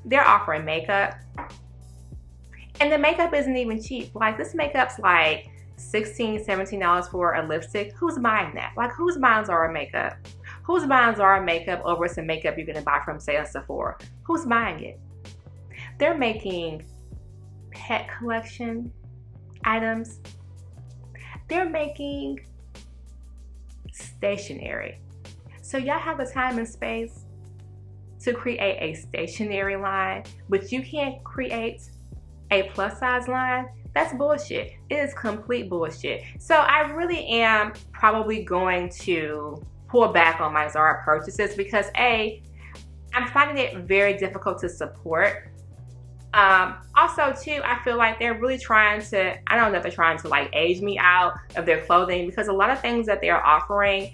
Speaker 1: they're offering makeup. And the makeup isn't even cheap. Like, this makeup's like $16, $17 for a lipstick. Who's buying that? Like, who's buying Zara makeup? Who's buying Zara makeup over some makeup you're going to buy from, say, a Sephora? Who's buying it? They're making pet collection items. They're making stationery. So y'all have the time and space to create a stationery line, but you can't create a plus size line? That's bullshit. It is complete bullshit. So I really am probably going to pull back on my Zara purchases because I'm finding it very difficult to support. Also too, I feel like they're really trying to, I don't know if they're trying to like age me out of their clothing, because a lot of things that they're offering,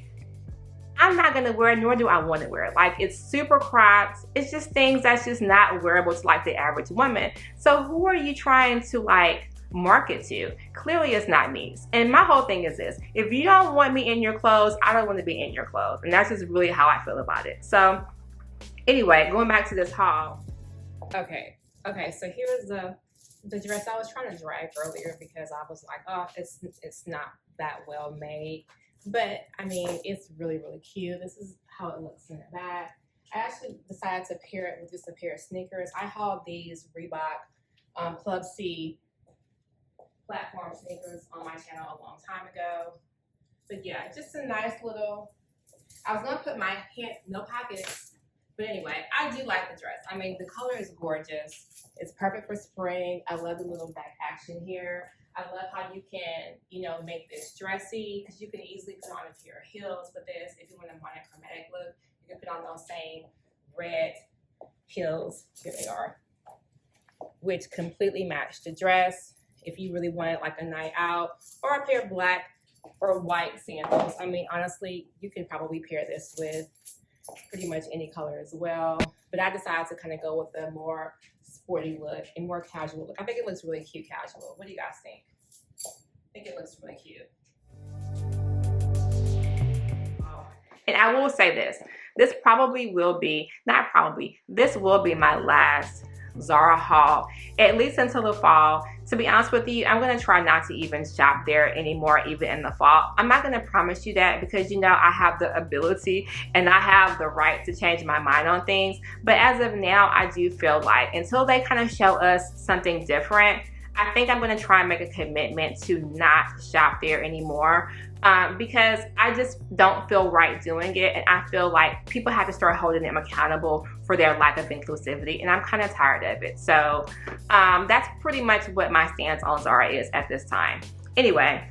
Speaker 1: I'm not gonna wear, nor do I want to wear. Like, it's super cropped. It's just things that's just not wearable to like the average woman. So who are you trying to like market to? Clearly it's not me. And my whole thing is this: if you don't want me in your clothes, I don't want to be in your clothes. And that's just really how I feel about it. So anyway, going back to this haul. Okay, so here's the dress I was trying to drag earlier because I was like, oh, it's not that well made. But I mean, it's really, really cute. This is how it looks in the back. I actually decided to pair it with just a pair of sneakers. I hauled these Reebok Club C platform sneakers on my channel a long time ago. But yeah, just a nice little, I was gonna put my hand, no pockets. But anyway, I do like the dress. I mean, the color is gorgeous. It's perfect for spring. I love the little back action here. I love how you can, you know, make this dressy, because you can easily put on a pair of heels with this. If you want a monochromatic look, you can put on those same red heels. Here they are, which completely match the dress. If you really wanted like a night out, or a pair of black or white sandals. I mean, honestly, you can probably pair this with pretty much any color as well. But I decided to kind of go with a more sporty look and more casual look. I think it looks really cute casual. What do you guys think? I think it looks really cute. And I will say this probably will be, not probably, this will be my last Zara haul, at least until the fall. To be honest with you, I'm going to try not to even shop there anymore, even in the fall. I'm not going to promise you that, because you know I have the ability and I have the right to change my mind on things. But as of now, I do feel like until they kind of show us something different, I think I'm going to try and make a commitment to not shop there anymore. Because I just don't feel right doing it, and I feel like people have to start holding them accountable for their lack of inclusivity, and I'm kind of tired of it. So that's pretty much what my stance on Zara is at this time. Anyway,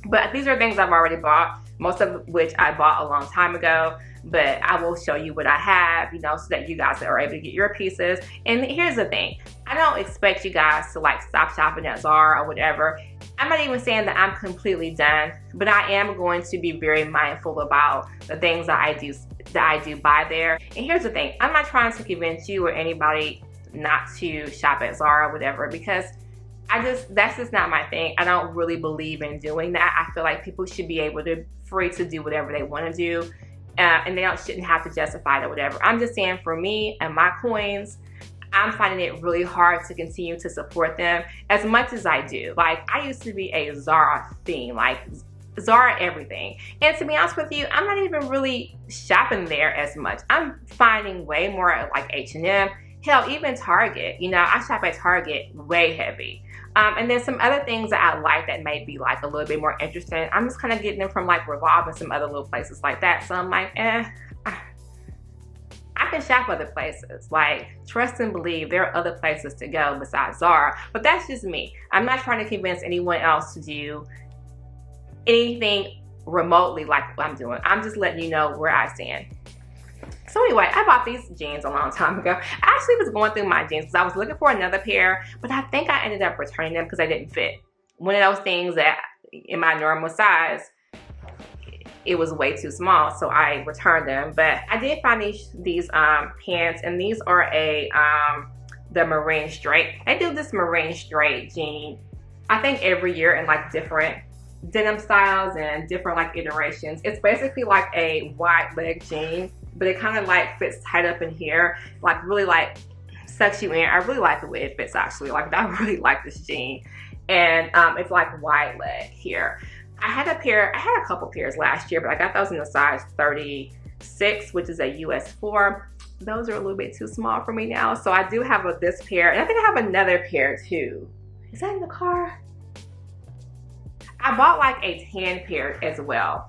Speaker 1: but these are things I've already bought, most of which I bought a long time ago. But I will show you what I have, you know, so that you guys are able to get your pieces. And here's the thing: I don't expect you guys to like stop shopping at Zara or whatever. I'm not even saying that I'm completely done, but I am going to be very mindful about the things that I do buy there. And here's the thing: I'm not trying to convince you or anybody not to shop at Zara or whatever, because that's just not my thing. I don't really believe in doing that. I feel like people should be able to free to do whatever they want to do. And they shouldn't have to justify it or whatever. I'm just saying, for me and my coins, I'm finding it really hard to continue to support them as much as I do. Like, I used to be a Zara fiend, like Zara everything. And to be honest with you, I'm not even really shopping there as much. I'm finding way more at like H&M, hell, even Target. You know, I shop at Target way heavy. And then some other things that I like that may be like a little bit more interesting, I'm just kind of getting them from like Revolve and some other little places like that. So I'm like, I can shop other places. Like, trust and believe, there are other places to go besides Zara. But that's just me. I'm not trying to convince anyone else to do anything remotely like what I'm doing. I'm just letting you know where I stand. So anyway, I bought these jeans a long time ago. I actually was going through my jeans because I was looking for another pair, but I think I ended up returning them because they didn't fit. One of those things that in my normal size, it was way too small, so I returned them. But I did find these pants, and these are the marine straight. They do this marine straight jean, I think every year in like different denim styles and different like iterations. It's basically like a wide leg jean, but it kind of like fits tight up in here, like really like sucks you in. I really like the way it fits actually. Like, I really like this jean. And it's like wide leg here. I had a couple pairs last year, but I got those in the size 36, which is a US 4. Those are a little bit too small for me now. So I do have this pair, and I think I have another pair too. Is that in the car? I bought like a tan pair as well.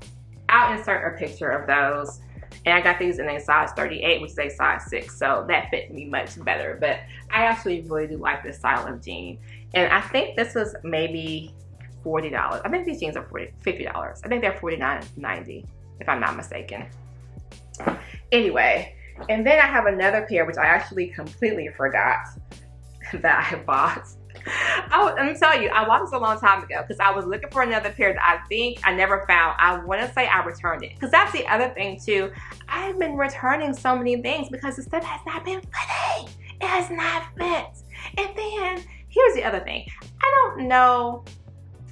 Speaker 1: I'll insert a picture of those. And I got these in a size 38, which is a size 6. So that fit me much better. But I actually really do like this style of jean. And I think this was maybe $40. I think these jeans are $50. I think they're $49.90. if I'm not mistaken. Anyway, and then I have another pair, which I actually completely forgot that I bought. I'm gonna tell you, I bought this a long time ago because I was looking for another pair that I think I never found. I want to say I returned it because that's the other thing too. I've been returning so many things because the stuff has not been fitting. It has not fit. And then here's the other thing. I don't know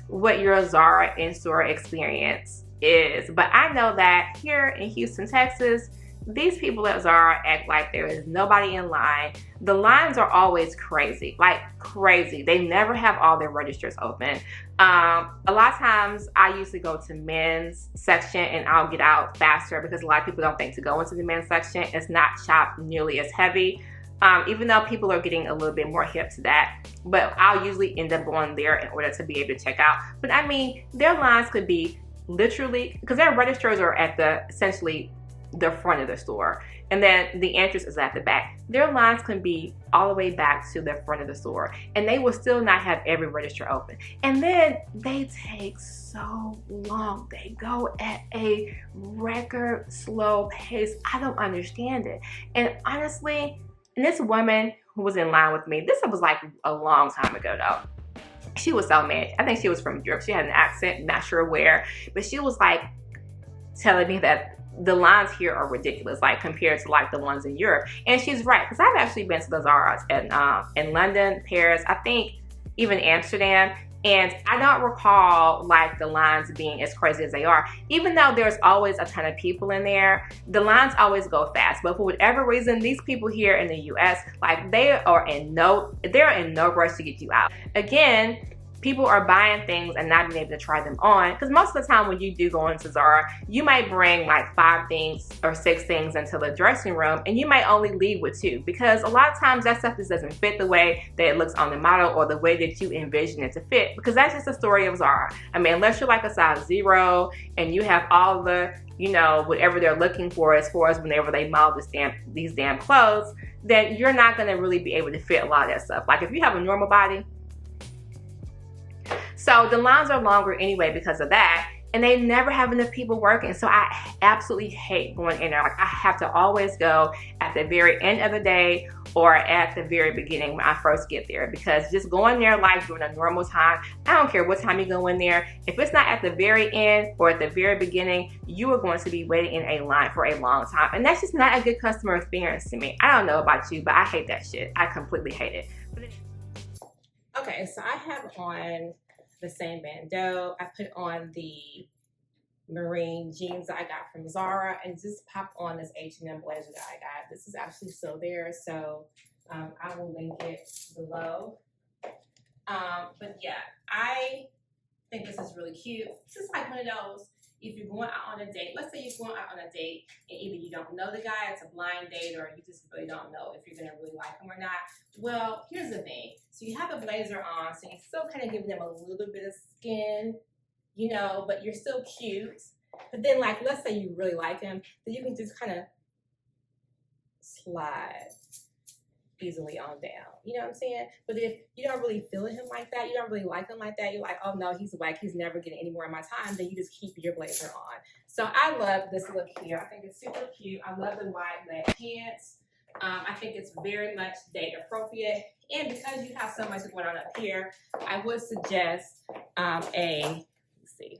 Speaker 1: what your Zara in-store experience is, but I know that here in Houston, Texas, these people at Zara act like there is nobody in line. The lines are always crazy, like crazy. They never have all their registers open. A lot of times I usually go to men's section and I'll get out faster because a lot of people don't think to go into the men's section. It's not chopped nearly as heavy, even though people are getting a little bit more hip to that. But I'll usually end up going there in order to be able to check out. But I mean, their lines could be literally, because their registers are at the essentially the front of the store, and then the entrance is at the back. Their lines can be all the way back to the front of the store, and they will still not have every register open. And then they take so long. They go at a record slow pace. I don't understand it. And honestly, and this woman who was in line with me, this was like a long time ago though. She was so mad. I think she was from Europe. She had an accent, not sure where, but she was like telling me that the lines here are ridiculous, like compared to like the ones in Europe. And she's right, because I've actually been to the Zara's in London, Paris, I think even Amsterdam, and I don't recall like the lines being as crazy as they are. Even though there's always a ton of people in there, the lines always go fast. But for whatever reason, these people here in the US, like they're in no rush to get you out. Again, people are buying things and not being able to try them on, because most of the time when you do go into Zara, you might bring like 5 things or 6 things into the dressing room, and you might only leave with 2, because a lot of times that stuff just doesn't fit the way that it looks on the model or the way that you envision it to fit, because that's just the story of Zara. I mean, unless you're like a size 0 and you have all the, you know, whatever they're looking for as far as whenever they model these damn clothes, then you're not gonna really be able to fit a lot of that stuff. Like if you have a normal body, so the lines are longer anyway because of that, and they never have enough people working. So I absolutely hate going in there. Like I have to always go at the very end of the day or at the very beginning when I first get there, because just going there like during a normal time, I don't care what time you go in there, if it's not at the very end or at the very beginning, you are going to be waiting in a line for a long time, and that's just not a good customer experience to me. I don't know about you, but I hate that shit. I completely hate it. Okay, so I have on the same bandeau. I put on the marine jeans that I got from Zara, and just popped on this H&M blazer that I got. This is actually still there, so I will link it below. But yeah, I think this is really cute. This is like one of those, if you're going out on a date, let's say you're going out on a date and either you don't know the guy, it's a blind date, or you just really don't know if you're gonna really like him or not. Well, here's the thing. So you have a blazer on, so you're still kind of giving them a little bit of skin, you know, but you're still cute. But then like, let's say you really like him, then you can just kind of slide easily on down. You know what I'm saying? But if you don't really feel him like that, you don't really like him like that, you're like, oh no, he's whack, he's never getting any more of my time, then you just keep your blazer on. So I love this look here. I think it's super cute. I love the wide leg pants. I think it's very much date appropriate. And because you have so much going on up here, I would suggest let's see,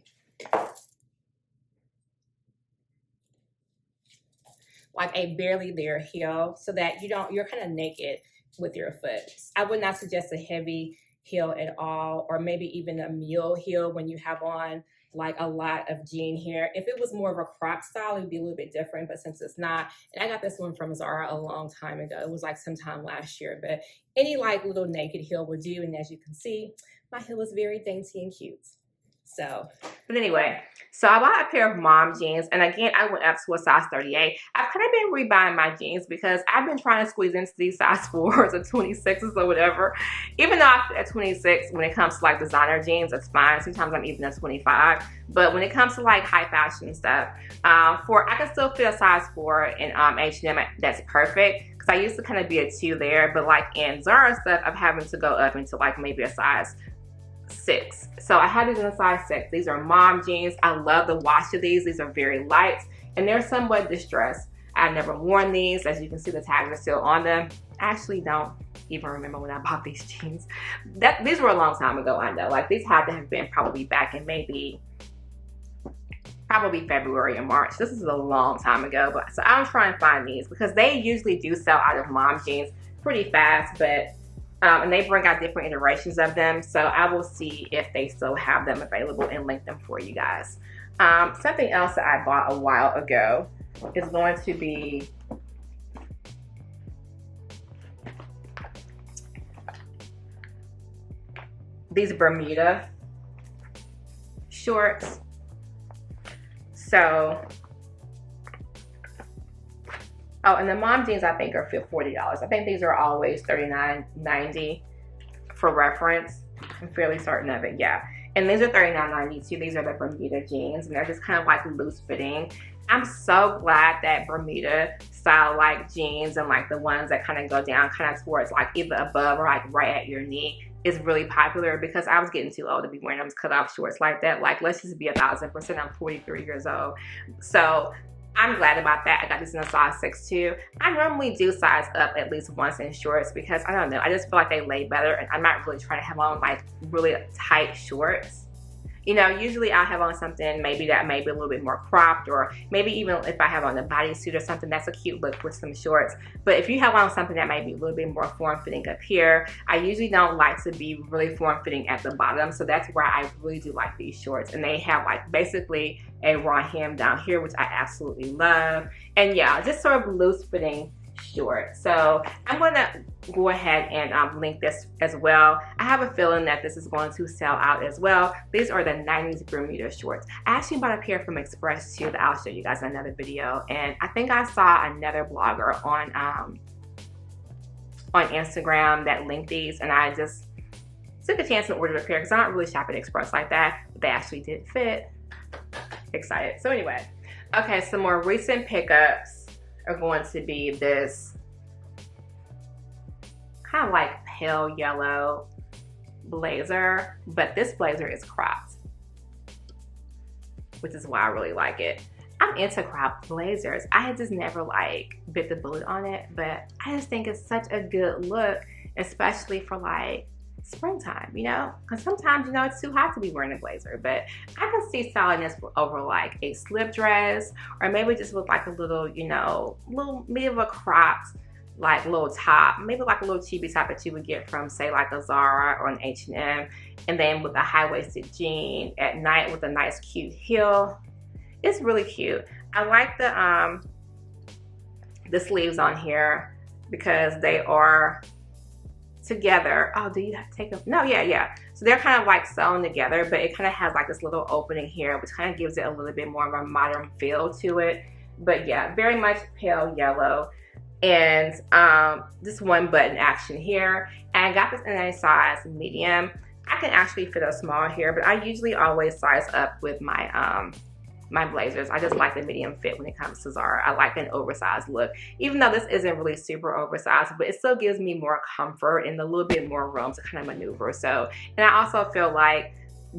Speaker 1: like a barely there heel, so that you're kind of naked with your foot. I would not suggest a heavy heel at all, or maybe even a mule heel when you have on like a lot of jean here. If it was more of a crop style, it would be a little bit different, but since it's not, and I got this one from Zara a long time ago. It was like sometime last year, but any like little naked heel would do. And as you can see, my heel is very dainty and cute. So, but anyway, so I bought a pair of mom jeans, and again, I went up to a size 38. I've kind of been rebuying my jeans because I've been trying to squeeze into these size 4s or 26s or whatever. Even though I'm at 26, when it comes to like designer jeans, it's fine. Sometimes I'm even at 25. But when it comes to like high fashion stuff, I can still fit a size 4 in H&M. That's perfect, because I used to kind of be a 2 there. But like in Zara stuff, I'm having to go up into like maybe a size 6. So I have these in a size 6. These are mom jeans. I love the wash of these. These are very light and they're somewhat distressed. I've never worn these. As you can see, the tags are still on them. I actually don't even remember when I bought these jeans. These were a long time ago, I know. Like, these had to have been probably back in probably February or March. This is a long time ago. But so I'm trying to find these because they usually do sell out of mom jeans pretty fast, but and they bring out different iterations of them. So I will see if they still have them available and link them for you guys. Something else that I bought a while ago is going to be these Bermuda shorts. So, oh, and the mom jeans I think are $40. I think these are always $39.90 for reference. I'm fairly certain of it, yeah. And these are $39.90 too. These are the Bermuda jeans, and they're just kind of like loose fitting. I'm so glad that Bermuda style like jeans and like the ones that kind of go down kind of towards like either above or like right at your knee is really popular, because I was getting too old to be wearing those cut off shorts like that. Like, let's just be 1000%. I'm 43 years old. So I'm glad about that. I got this in a size 6 too. I normally do size up at least once in shorts because I don't know, I just feel like they lay better, and I'm not really trying to have on like really tight shorts. You know, usually I'll have on something maybe that may be a little bit more cropped, or maybe even if I have on a bodysuit or something, that's a cute look with some shorts. But if you have on something that may be a little bit more form-fitting up here, I usually don't like to be really form-fitting at the bottom. So that's where I really do like these shorts. And they have like basically a raw hem down here, which I absolutely love. And yeah, just sort of loose-fitting short. So I'm going to go ahead and link this as well. I have a feeling that this is going to sell out as well. These are the 90s Bermuda shorts. I actually bought a pair from Express too that I'll show you guys in another video. And I think I saw another blogger on Instagram that linked these, and I just took a chance and ordered a pair because I don't really shop at Express like that, but they actually did fit. Excited. So anyway, okay, some more recent pickups are going to be this kind of like pale yellow blazer, but this blazer is cropped, which is why I really like it. I'm into cropped blazers. I had just never like bit the bullet on it, but I just think it's such a good look, especially for like springtime, you know, because sometimes, you know, it's too hot to be wearing a blazer, but I can see styling this over like a slip dress, or maybe just with like a little, you know, maybe of a cropped like little top, maybe like a little chibi top that you would get from say like a Zara or an H&M, and then with a high-waisted jean at night with a nice cute heel. It's really cute. I like the sleeves on here because they are together. Oh, do you have to take them? No, yeah. So they're kind of like sewn together, but it kind of has like this little opening here, which kind of gives it a little bit more of a modern feel to it. But yeah, very much pale yellow. And this one button action here. And I got this in a size medium. I can actually fit a small here, but I usually always size up with my my blazers. I just like the medium fit when it comes to Zara. I like an oversized look, even though this isn't really super oversized, but it still gives me more comfort and a little bit more room to kind of maneuver. So, and I also feel like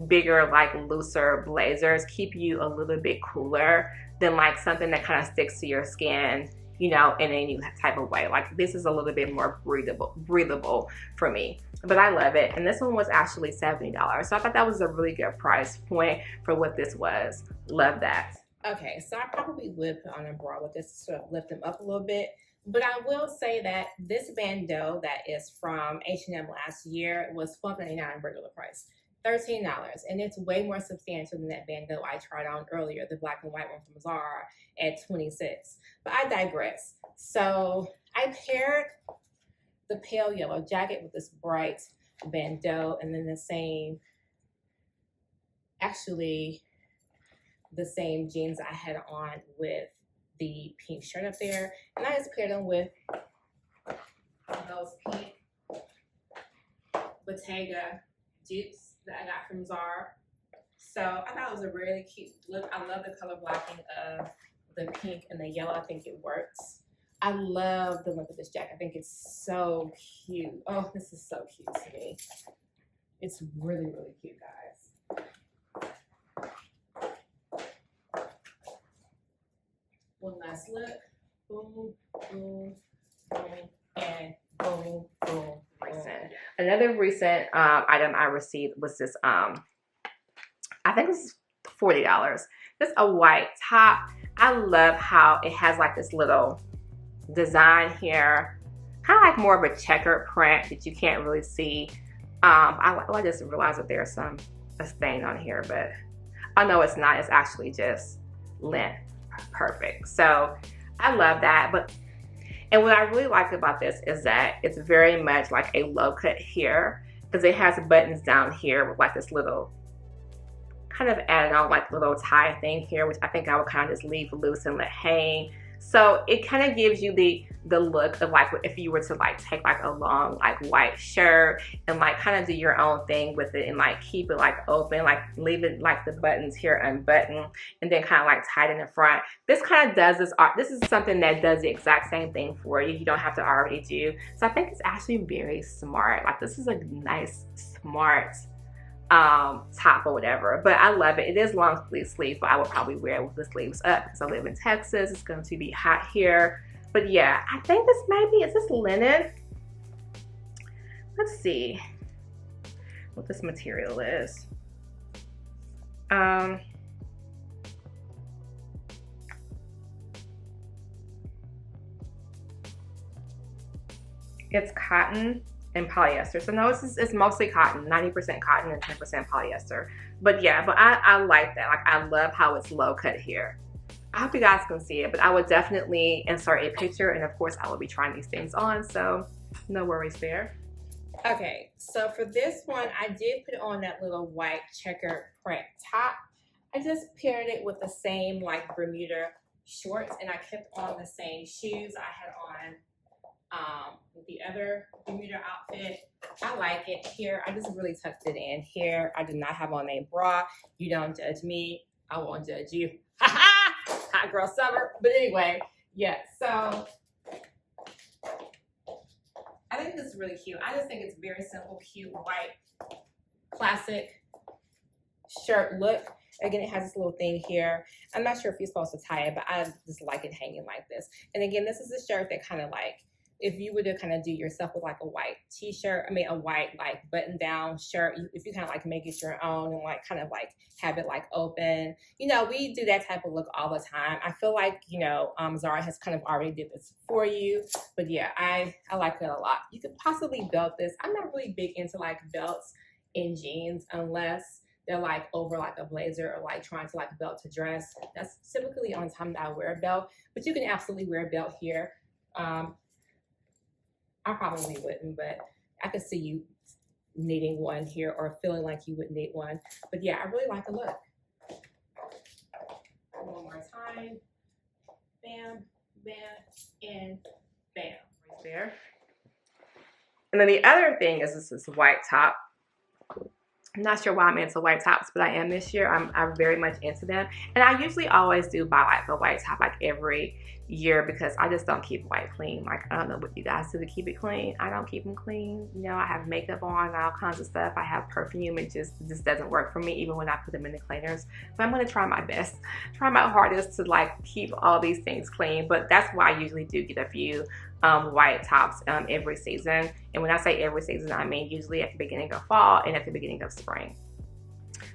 Speaker 1: bigger, like looser blazers keep you a little bit cooler than like something that kind of sticks to your skin, you know, in any type of way. Like this is a little bit more breathable for me, but I love it. And this one was actually $70. So I thought that was a really good price point for what this was. Love that. Okay, so I probably would put on a bra with this to sort of lift them up a little bit. But I will say that this bandeau that is from H&M last year was $12.99 regular price. $13, and it's way more substantial than that bandeau I tried on earlier, the black and white one from Zara at $26. But I digress. So I paired the pale yellow jacket with this bright bandeau, and then the same jeans I had on with the pink shirt up there, and I just paired them with those pink Bottega dupes that I got from Zara. So I thought it was a really cute look. I love the color blocking of the pink and the yellow. I think it works. I love the look of this jacket. I think it's so cute. Oh, this is so cute to me. It's really, really cute, guys. One last look. Boom, boom, boom, and boom, boom. Recent. Another recent item I received was this, I think it's $40. It's a white top. I love how it has like this little design here, kind of like more of a checkered print that you can't really see. I just realized that there's a stain on here, but oh no, it's not. It's actually just lint. Perfect. So I love that. And what I really like about this is that it's very much like a low cut here, because it has buttons down here with like this little kind of added on like little tie thing here, which I think I would kind of just leave loose and let hang. So it kind of gives you the look of like if you were to like take like a long like white shirt and like kind of do your own thing with it and like keep it like open, like leave it like the buttons here unbuttoned and then kind of like tied in the front. This kind of does this art. This is something that does the exact same thing for you. You don't have to already do. So I think it's actually very smart. Like this is a nice, smart top or whatever, but I love it. It is long sleeve, but I would probably wear it with the sleeves up because I live in Texas. It's going to be hot here. But yeah, I think this maybe, is this linen? Let's see what this material is. It's cotton and polyester. So no, it's mostly cotton, 90% cotton and 10% polyester. But yeah, but I like that. Like I love how it's low cut here. I hope you guys can see it, but I would definitely insert a picture, and of course I will be trying these things on, so no worries there. Okay, so for this one, I did put on that little white checkered print top. I just paired it with the same like Bermuda shorts, and I kept on the same shoes I had on the other Bermuda outfit. I like it here. I just really tucked it in here. I did not have on a bra. You don't judge me, I won't judge you. Hot girl summer. But anyway, yeah, so I think this is really cute. I just think it's very simple, cute, white, classic shirt look. Again, it has this little thing here. I'm not sure if you're supposed to tie it, but I just like it hanging like this. And again, this is a shirt that kind of like, if you were to kind of do yourself with like a white t-shirt, I mean a white like button down shirt, if you kind of like make it your own and like kind of like have it like open, you know, we do that type of look all the time. I feel like, you know, Zara has kind of already did this for you, but yeah, I like it a lot. You could possibly belt this. I'm not really big into like belts in jeans unless they're like over like a blazer or like trying to like belt to dress. That's typically on time that I wear a belt, but you can absolutely wear a belt here. I probably wouldn't, but I could see you needing one here or feeling like you would need one. But yeah, I really like the look. One more time. Bam, bam, and bam. Right there. And then the other thing is this is a white top. I'm not sure why I'm into white tops, but I am this year. I'm very much into them. And I usually always do buy like a white top like every year because I just don't keep white clean. Like, I don't know what you guys do to keep it clean. I don't keep them clean. You know, I have makeup on, all kinds of stuff. I have perfume. It just doesn't work for me even when I put them in the cleaners. But I'm going to try my best, try my hardest to like keep all these things clean. But that's why I usually do get a few white tops every season. And when I say every season, I mean usually at the beginning of fall and at the beginning of spring.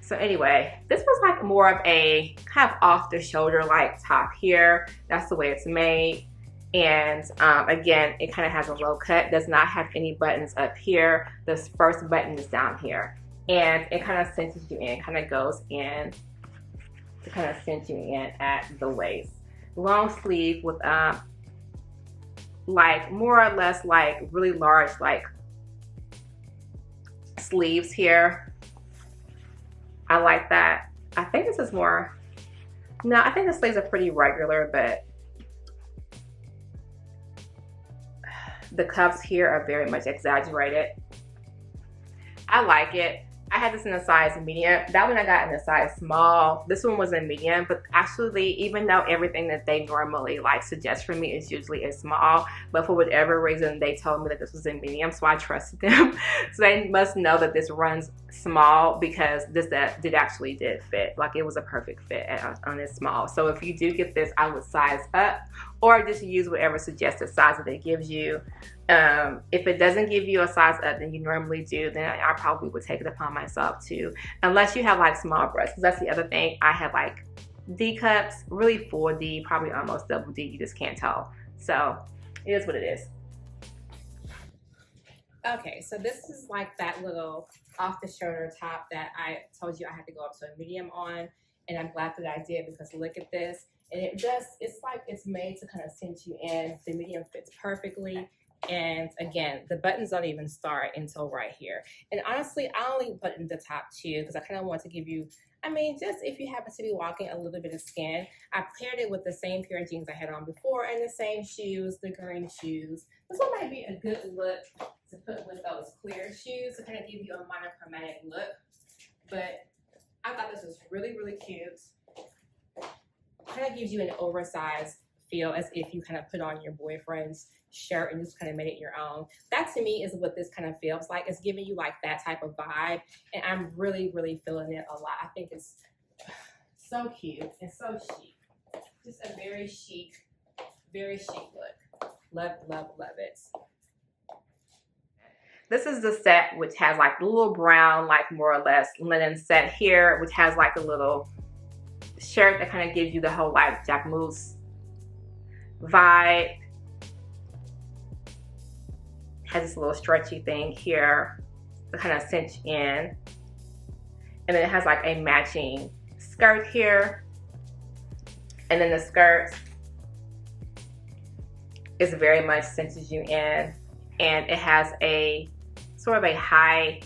Speaker 1: So anyway, this was like more of a kind of off the shoulder like top here. That's the way it's made. And again, it kind of has a low cut, does not have any buttons up here. This first button is down here. And it kind of cinches you in, kind of goes in to kind of cinch you in at the waist. Long sleeve with like more or less like really large like sleeves here. I like that. I think this is more, no, I think the sleeves are pretty regular, but the cuffs here are very much exaggerated. I like it. I had this in a size medium. That one I got in a size small. This one was in medium, but actually, even though everything that they normally like suggest for me is usually a small, but for whatever reason, they told me that this was in medium, so I trusted them. So they must know that this runs small because this did actually fit. Like it was a perfect fit on this small. So if you do get this, I would size up or just use whatever suggested size that it gives you. If it doesn't give you a size up than you normally do, then I probably would take it upon myself too, unless you have like small breasts, because that's the other thing. I have like D cups, really full D, probably almost double D, you just can't tell. So it is what it is. Okay, so this is like that little off the shoulder top that I told you I had to go up to a medium on, and I'm glad that I did, because look at this, and it's like it's made to kind of cinch you in. The medium fits perfectly. And again, the buttons don't even start until right here. And honestly, I only buttoned the top two because I kind of want to give you, I mean, just if you happen to be walking a little bit of skin. I paired it with the same pair of jeans I had on before and the same shoes, the green shoes. This one might be a good look to put with those clear shoes to kind of give you a monochromatic look. But I thought this was really, really cute. Kind of gives you an oversized feel, as if you kind of put on your boyfriend's shirt and just kind of made it your own. That to me is what this kind of feels like. It's giving you like that type of vibe, and I'm really, really feeling it a lot. I think it's so cute and so chic. Just a very chic look. Love, love, love it. This is the set, which has like the little brown, like more or less linen set here, which has like a little shirt that kind of gives you the whole like Jacquemus vibe. Has this little stretchy thing here to kind of cinch in. And then it has like a matching skirt here. And then the skirt is very much cinches you in. And it has a sort of a high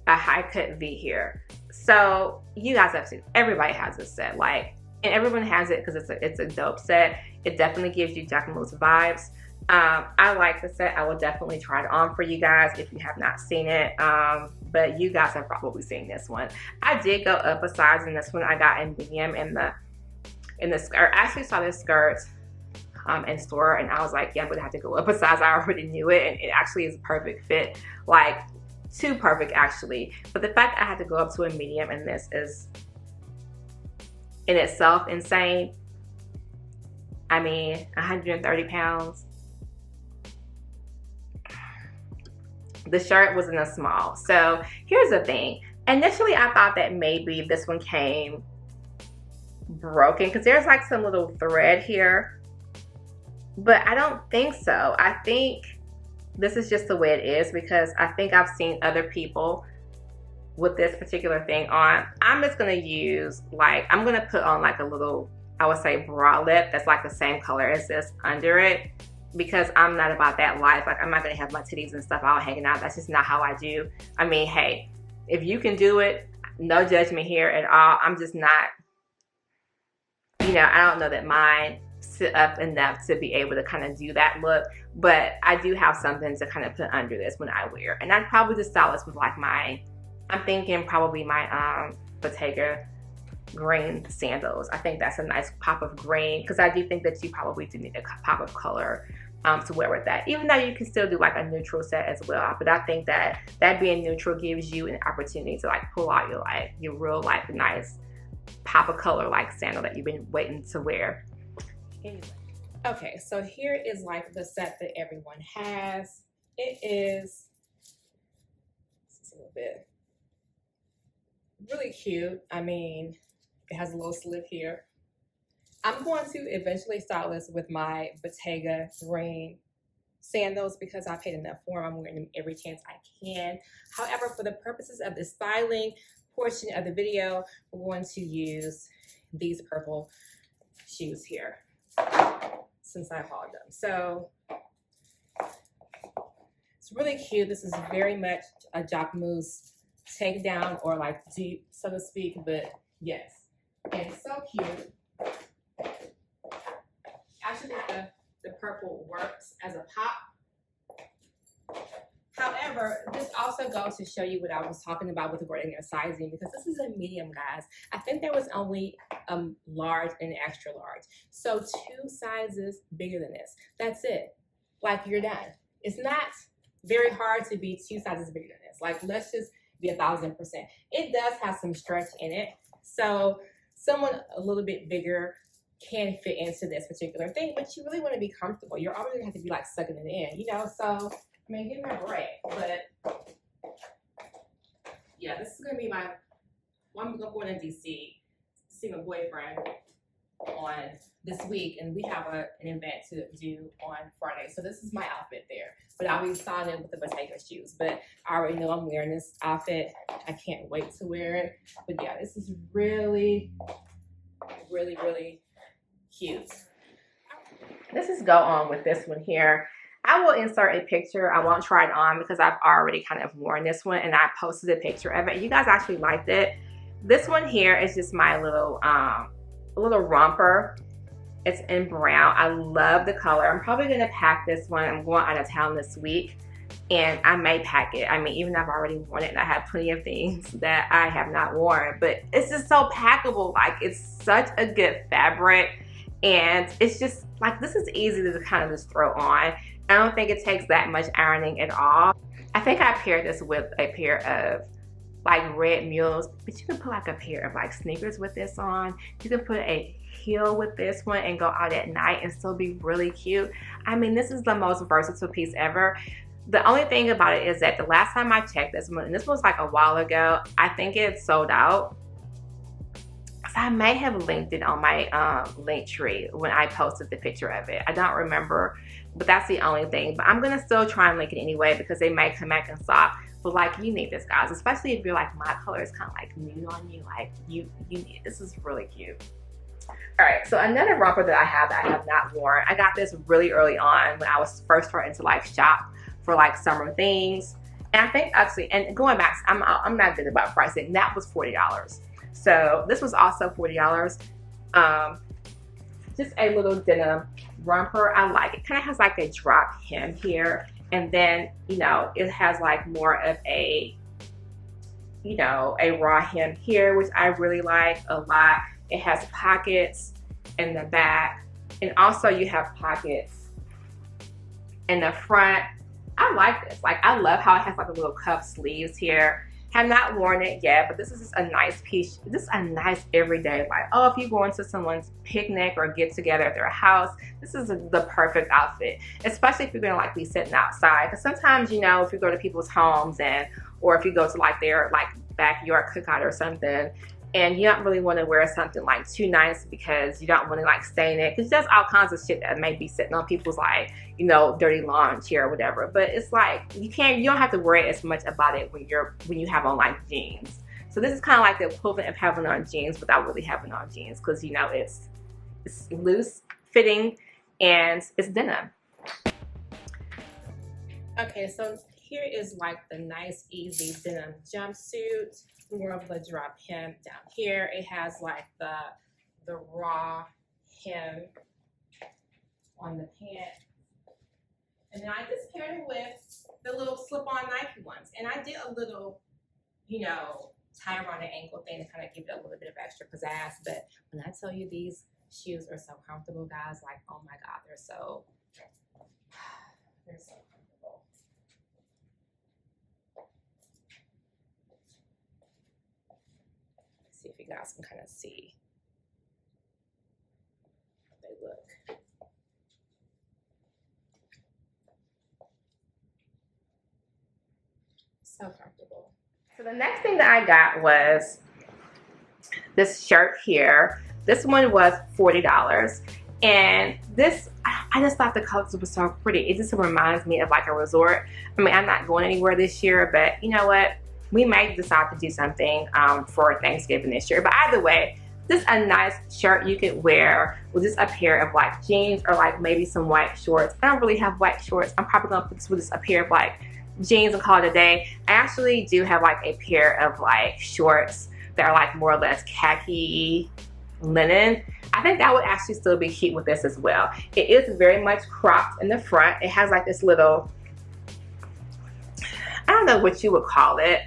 Speaker 1: cut V here. So you guys have to, everybody has this set, like, and everyone has it because it's a dope set. It definitely gives you Jacquemus vibes. I like the set. I will definitely try it on for you guys if you have not seen it. But you guys have probably seen this one. I did go up a size in this one. I got in medium in the skirt. I actually saw this skirt in store, and I was like, yeah, I'm gonna have to go up a size. I already knew it, and it actually is a perfect fit, like too perfect actually. But the fact I had to go up to a medium in this is in itself insane. I mean, 130 pounds. The shirt was in a small. So here's the thing. Initially, I thought that maybe this one came broken because there's like some little thread here. But I don't think so. I think this is just the way it is, because I think I've seen other people with this particular thing on. I'm just going to use like, I'm going to put on like a little, I would say, bralette that's like the same color as this under it, because I'm not about that life. Like, I'm not gonna have my titties and stuff all hanging out. That's just not how I do. I mean, hey, if you can do it, no judgment here at all. I'm just not, you know, I don't know that mine sit up enough to be able to kind of do that look, but I do have something to kind of put under this when I wear. And I'd probably just style this with like my, I'm thinking probably my Bottega green sandals. I think that's a nice pop of green, because I do think that you probably do need a pop of color to wear with that, even though you can still do like a neutral set as well. But I think that being neutral gives you an opportunity to like pull out your real like nice pop of color like sandal that you've been waiting to wear. Anyway. Okay, so here is like the set that everyone has. It is a little bit really cute. I mean, it has a little slit here. I'm going to eventually style this with my Bottega green sandals because I paid enough for them. I'm wearing them every chance I can. However, for the purposes of the styling portion of the video, we're going to use these purple shoes here since I hauled them. So it's really cute. This is very much a Jacquemus takedown, or like deep, so to speak, but yes. And it's so cute. Actually, the purple works as a pop. However, However, this also goes to show you what I was talking about with regarding their sizing, because this is a medium, guys. I think there was only large and extra large. So 2 sizes bigger than this. That's it. Like, you're done. It's not very hard to be 2 sizes bigger than this. Like, let's just be 1000%. It does have some stretch in it. So someone a little bit bigger can fit into this particular thing, but you really want to be comfortable. You're always going to have to be like sucking it in, you know? So, I mean, give me a break. But yeah, this is going to be my, well, I'm going to DC to see my boyfriend on this week, and we have an event to do on Friday. So this is my outfit there, but I'll be styling it with the Bottega shoes. But I already know I'm wearing this outfit. I can't wait to wear it. But yeah, this is really, really, really cute. Let's just go on with this one here. I will insert a picture. I won't try it on because I've already kind of worn this one, and I posted a picture of it. You guys actually liked it. This one here is just my little romper. It's in brown. I love the color. I'm probably gonna pack this one. I'm going out of town this week, and I may pack it. I mean, even though I've already worn it, and I have plenty of things that I have not worn, but it's just so packable. Like, it's such a good fabric, and it's just like, this is easy to kind of just throw on. I don't think it takes that much ironing at all. I think I paired this with a pair of like red Mules, but you can put like a pair of like sneakers with this on. You can put a heel with this one and go out at night and still be really cute. I mean, this is the most versatile piece ever. The only thing about it is that the last time I checked this one, and this was like a while ago, I think it's sold out. So I may have linked it on my link tree when I posted the picture of it. I don't remember, but that's the only thing. But I'm gonna still try and link it anyway because they may come back in stock. But like, you need this, guys, especially if you're like, my color is kind of like nude on you. Like, you need, this is really cute. All right, so another romper that I have not worn. I got this really early on when I was first starting to like shop for like summer things. And I think actually, and going back, I'm not good about pricing. That was $40. So this was also $40. Just a little denim romper. I like it. Kind of has like a drop hem here. And then, you know, it has like more of a, you know, a raw hem here, which I really like a lot. It has pockets in the back. And also you have pockets in the front. I like this. Like, I love how it has like a little cuff sleeves here. Have not worn it yet, but this is just a nice piece. This is a nice everyday, like, oh, if you're going to someone's picnic or get together at their house, this is the perfect outfit, especially if you're gonna like be sitting outside. Because sometimes, you know, if you go to people's homes or if you go to like their like backyard cookout or something, and you don't really want to wear something like too nice because you don't want to like stain it, because there's all kinds of shit that may be sitting on people's like, you know, dirty lawn chair or whatever. But it's like, you don't have to worry as much about it when you have on like jeans. So this is kind of like the equivalent of having on jeans without really having on jeans, because, you know, it's loose fitting and it's denim. Okay, so here is like the nice easy denim jumpsuit. More of the drop hem down here. It has like the raw hem on the pant. And then I just paired it with the little slip-on Nike ones. And I did a little, you know, tie around the ankle thing to kind of give it a little bit of extra pizzazz. But when I tell you these shoes are so comfortable, guys, like, oh my God, they're so comfortable. See if you guys can kind of see how they look. So comfortable. So the next thing that I got was this shirt here. This one was $40. And this, I just thought the colors were so pretty. It just reminds me of like a resort. I mean, I'm not going anywhere this year, but you know what? We might decide to do something for Thanksgiving this year. But either way, this is a nice shirt you could wear with just a pair of like jeans or like maybe some white shorts. I don't really have white shorts. I'm probably gonna put this with just a pair of like jeans and call it a day. I actually do have like a pair of like shorts that are like more or less khaki linen. I think that would actually still be cute with this as well. It is very much cropped in the front. It has like this little, know what you would call it,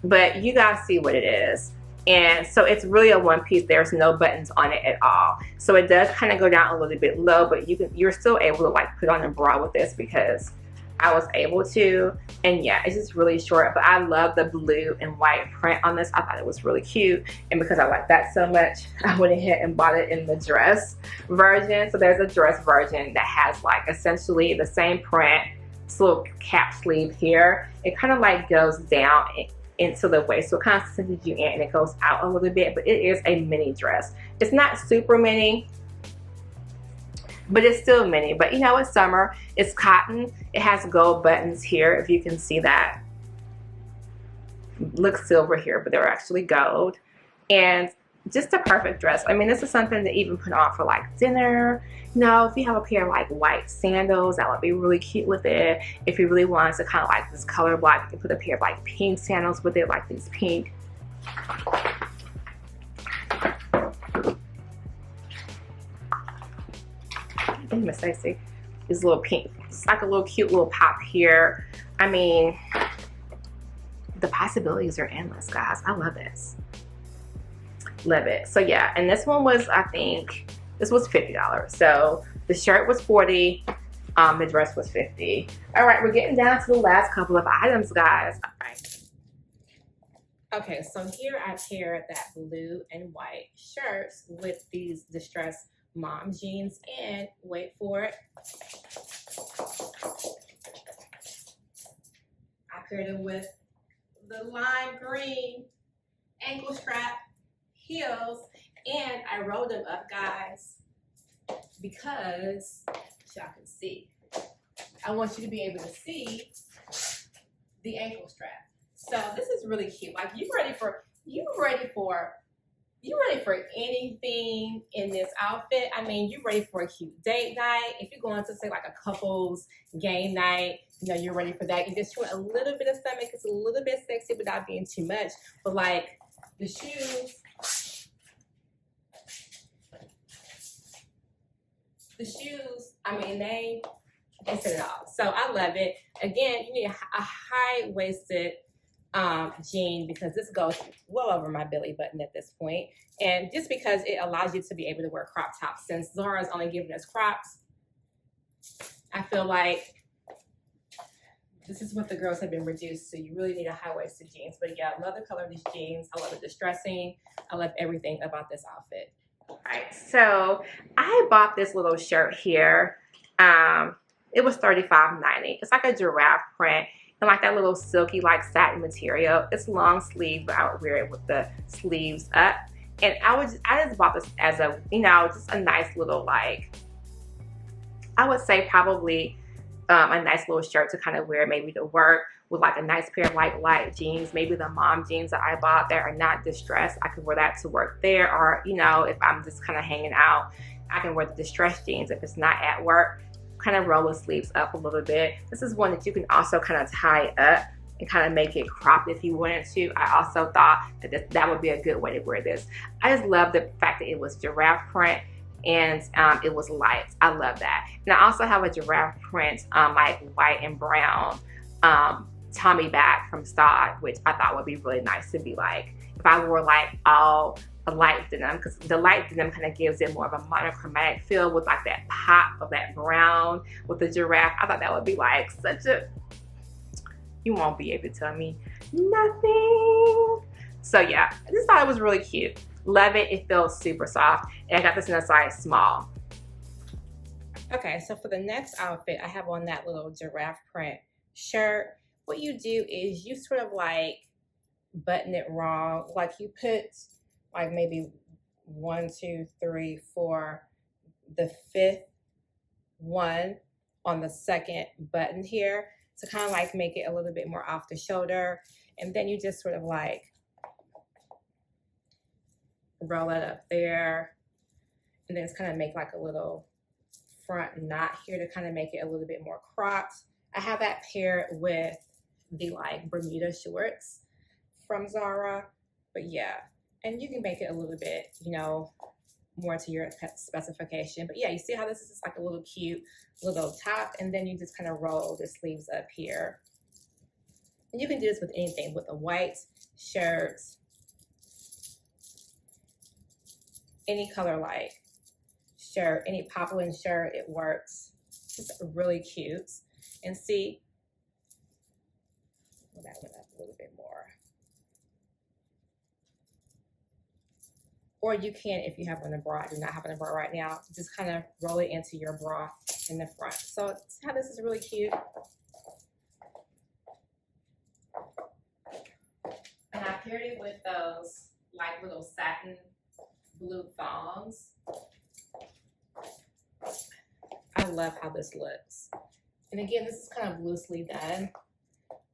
Speaker 1: but you guys see what it is. And so it's really a one piece. There's no buttons on it at all. So it does kind of go down a little bit low, but you're still able to like put on a bra with this because I was able to. And yeah, it's just really short, but I love the blue and white print on this. I thought it was really cute. And because I like that so much, I went ahead and bought it in the dress version. So there's a dress version that has like essentially the same print, this little cap sleeve here. It kind of like goes down into the waist, so it kind of cinches you in and it goes out a little bit, but it is a mini dress. It's not super mini, but it's still mini. But you know, it's summer, it's cotton, it has gold buttons here, if you can see that. Looks silver here, but they're actually gold. And just a perfect dress. I mean, this is something to even put on for like dinner. You know, if you have a pair of like white sandals, that would be really cute with it. If you really want to kind of like this color block, you can put a pair of like pink sandals with it, like these pink. Miss Stacey, these little pink. It's like a little cute little pop here. I mean, the possibilities are endless, guys. I love this. Love it. So yeah, and this one was, I think, this was $50. So the shirt was $40, the dress was $50. All right, we're getting down to the last couple of items, guys. All right. Okay, so here I paired that blue and white shirts with these distressed mom jeans, and wait for it, I paired them with the lime green ankle strap heels, and I rolled them up, guys, because y'all can see. I want you to be able to see the ankle strap. So this is really cute. Like you ready for anything in this outfit. I mean, you're ready for a cute date night. If you're going to say like a couple's game night, you know, you're ready for that. You just want a little bit of stomach. It's a little bit sexy without being too much. But like the shoes, I mean, they said it all. So I love it. Again, you need a high-waisted jean because this goes well over my belly button at this point. And just because it allows you to be able to wear crop tops. Since Zara's only giving us crops, I feel like this is what the girls have been reduced to. You really need a high-waisted jeans. But yeah, I love the color of these jeans. I love the distressing. I love everything about this outfit. All right, so I bought this little shirt here. It was $35.90. It's like a giraffe print and like that little silky like satin material. It's long sleeve, but I would wear it with the sleeves up. And I just bought this as a, you know, just a nice little, like, I would say probably a nice little shirt to kind of wear maybe to work with like a nice pair of like light jeans, maybe the mom jeans that I bought that are not distressed. I could wear that to work there, or you know, if I'm just kind of hanging out, I can wear the distressed jeans if it's not at work. Kind of roll the sleeves up a little bit. This is one that you can also kind of tie up and kind of make it cropped if you wanted to. I also thought that that would be a good way to wear this. I just love the fact that it was giraffe print and it was light. I love that. And I also have a giraffe print like white and brown tummy bag from Stod, which I thought would be really nice to be like if I wore like all a light denim, because the light denim kind of gives it more of a monochromatic feel with like that pop of that brown with the giraffe. I thought that would be like such a, you won't be able to tell me nothing. So yeah, I just thought it was really cute. Love it. It feels super soft, and I got this in a size small. Okay, so for the next outfit, I have on that little giraffe print shirt. What you do is you sort of like button it wrong. Like you put like maybe 1, 2, 3, 4, the 5th one on the second button here to kind of like make it a little bit more off the shoulder. And then you just sort of like roll it up there. And then it's kind of make like a little front knot here to kind of make it a little bit more cropped. I have that paired with the like Bermuda shorts from Zara, but yeah, and you can make it a little bit, you know, more to your specification. But yeah, you see how this is just like a little cute little top, and then you just kind of roll the sleeves up here. And you can do this with anything, with a white shirt, any color like shirt, any poplin shirt, it works. It's really cute. And see, well, that went up a little bit more. Or you can, if you have on a bra, I do not have on a bra right now, just kind of roll it into your bra in the front. So see how this is really cute. And I paired it with those like little satin blue thongs. I love how this looks. And again, this is kind of loosely done,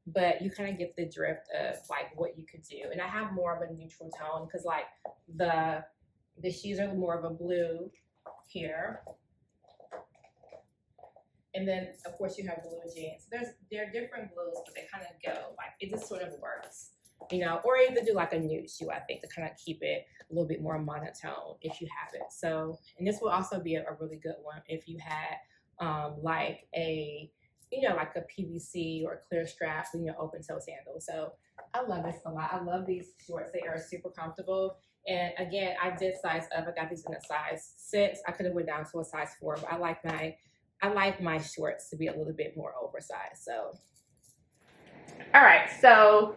Speaker 1: but you kind of get the drift of like what you could do. And I have more of a neutral tone because like the shoes are more of a blue here. And then of course you have blue jeans. There are different blues, but they kind of go like, it just sort of works, you know, or even do like a nude shoe, I think, to kind of keep it a little bit more monotone if you have it. So, and this will also be a really good one if you had like a, you know, like a PVC or a clear strap, you know, open toe sandal. So I love this a lot. I love these shorts. They are super comfortable. And again, I did size up. I got these in a size 6. I could have went down to a size 4, but I like my shorts to be a little bit more oversized. So, all right. So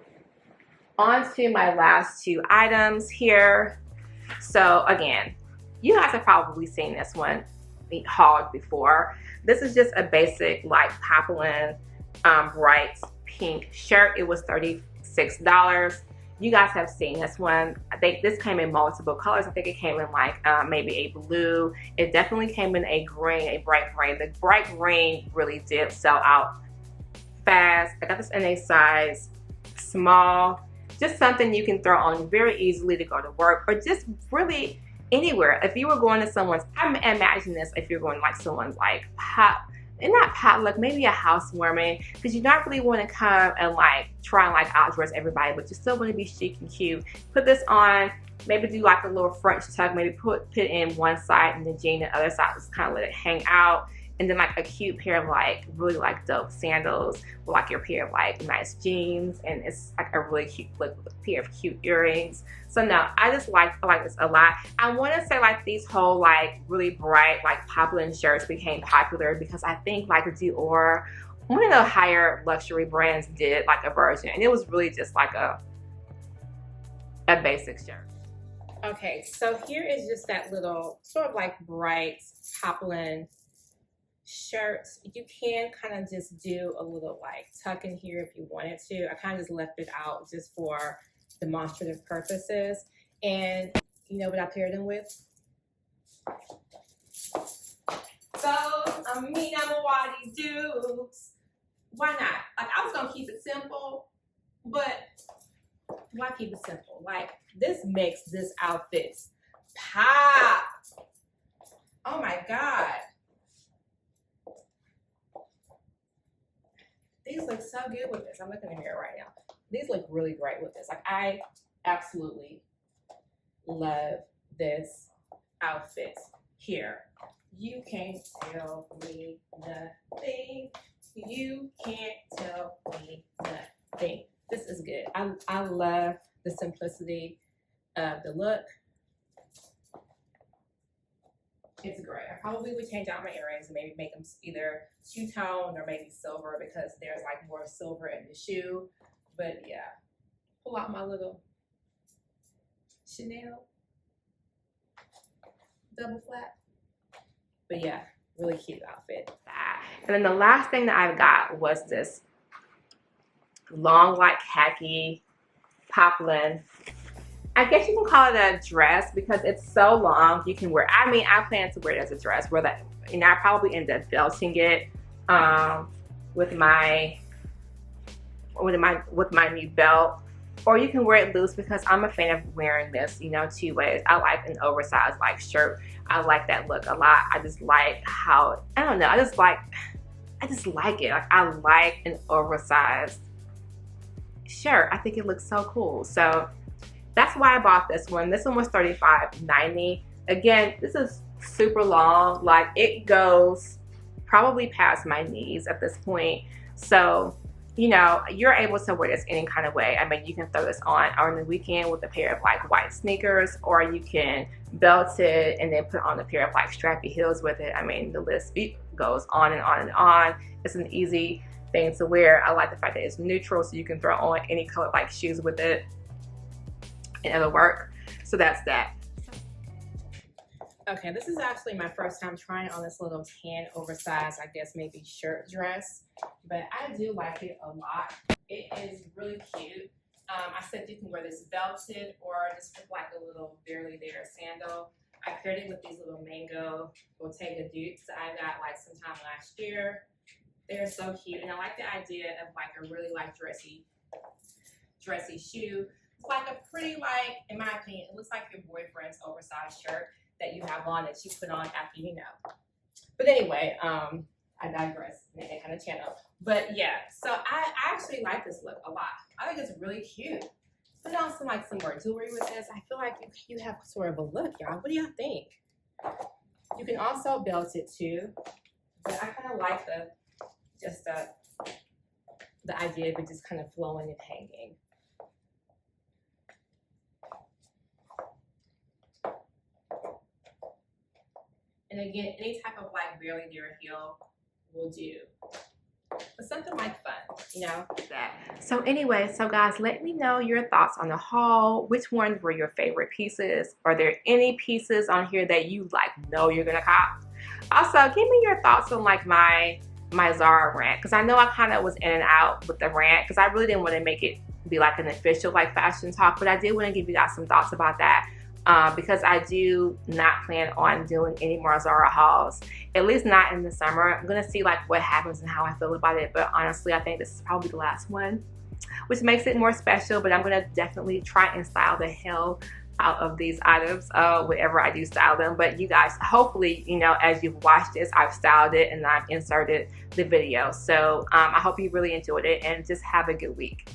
Speaker 1: on to my last 2 items here. So again, you guys have probably seen this one hauled before. This is just a basic like poplin bright pink shirt. It was $36. You guys have seen this one. I think this came in multiple colors. I think it came in like maybe a blue. It definitely came in a green, a bright green. The bright green really did sell out fast. I got this in a size small. Just something you can throw on very easily to go to work or just really anywhere. If you were going to someone's, I imagine this if you're going like someone's like not potluck, maybe a housewarming, because you don't really want to come and like try and like outdress everybody, but you still want to be chic and cute. Put this on, maybe do like a little French tuck, maybe put it in one side and the jean the other side, just kind of let it hang out. And then like a cute pair of like really like dope sandals with like your pair of like nice jeans, and it's like a really cute look with a pair of cute earrings. So no, I like this a lot. I want to say like these whole like really bright like poplin shirts became popular because I think like Dior, one of the higher luxury brands, did like a version, and it was really just like a basic shirt. Okay, so here is just that little sort of like bright poplin shirts. You can kind of just do a little like tuck in here if you wanted to. I kind of just left it out just for demonstrative purposes. And you know what I paired them with? So I'm a Wadi Dukes. Why not? Like I was gonna keep it simple, but why keep it simple? Like this makes this outfit pop. Oh my God. These look so good with this. I'm looking in the mirror right now. These look really great with this. Like I absolutely love this outfit here. You can't tell me nothing. You can't tell me nothing. This is good. I love the simplicity of the look. It's great. I probably would change out my earrings and maybe make them either two-tone or maybe silver because there's like more silver in the shoe. But yeah, pull out my little Chanel double flat. But yeah, really cute outfit. And then the last thing that I got was this long like khaki poplin. I guess you can call it a dress because it's so long. You can wear. I mean, I plan to wear it as a dress. Where that, and I probably end up belting it with my new belt, or you can wear it loose because I'm a fan of wearing this, you know, 2 ways. I like an oversized like shirt. I like that look a lot. I just like how, I don't know. I just like it. Like I like an oversized shirt. I think it looks so cool. So that's why I bought this one. This one was $35.90. Again, this is super long. Like it goes probably past my knees at this point. So you know, you're able to wear this any kind of way. I mean, you can throw this on the weekend with a pair of like white sneakers, or you can belt it and then put on a pair of like strappy heels with it. I mean, the list goes on and on and on. It's an easy thing to wear. I like the fact that it's neutral, so you can throw on any color like shoes with it and it'll work. So that's that. Okay, this is actually my first time trying on this little tan oversized, I guess maybe shirt dress, but I do like it a lot. It is really cute. I said you can wear this belted or just with like a little barely there sandal. I paired it with these little mango Bottega dupes that I got like sometime last year. They're so cute, and I like the idea of like a really like dressy shoe. It's like a pretty, like, in my opinion, it looks like your boyfriend's oversized shirt that you have on that you put on after, you know. But anyway, I digress in that kind of channel. But yeah, so I actually like this look a lot. I think it's really cute. Put on some more jewelry with this. I feel like you have sort of a look, y'all. What do y'all think? You can also belt it too. But I kind of like the idea of it just kind of flowing and hanging. And again, any type of like barely there heel will do. But something like fun, you know? So anyway, so guys, let me know your thoughts on the haul. Which ones were your favorite pieces? Are there any pieces on here that you like know you're gonna cop? Also, give me your thoughts on like my Zara rant, because I know I kind of was in and out with the rant because I really didn't want to make it be like an official like fashion talk, but I did want to give you guys some thoughts about that. Because I do not plan on doing any more Zara hauls, at least not in the summer. I'm gonna see like what happens and how I feel about it, but honestly I think this is probably the last one, which makes it more special. But I'm gonna definitely try and style the hell out of these items whenever I do style them. But you guys, hopefully, you know, as you've watched this, I've styled it and I've inserted the video. So I hope you really enjoyed it, and just have a good week.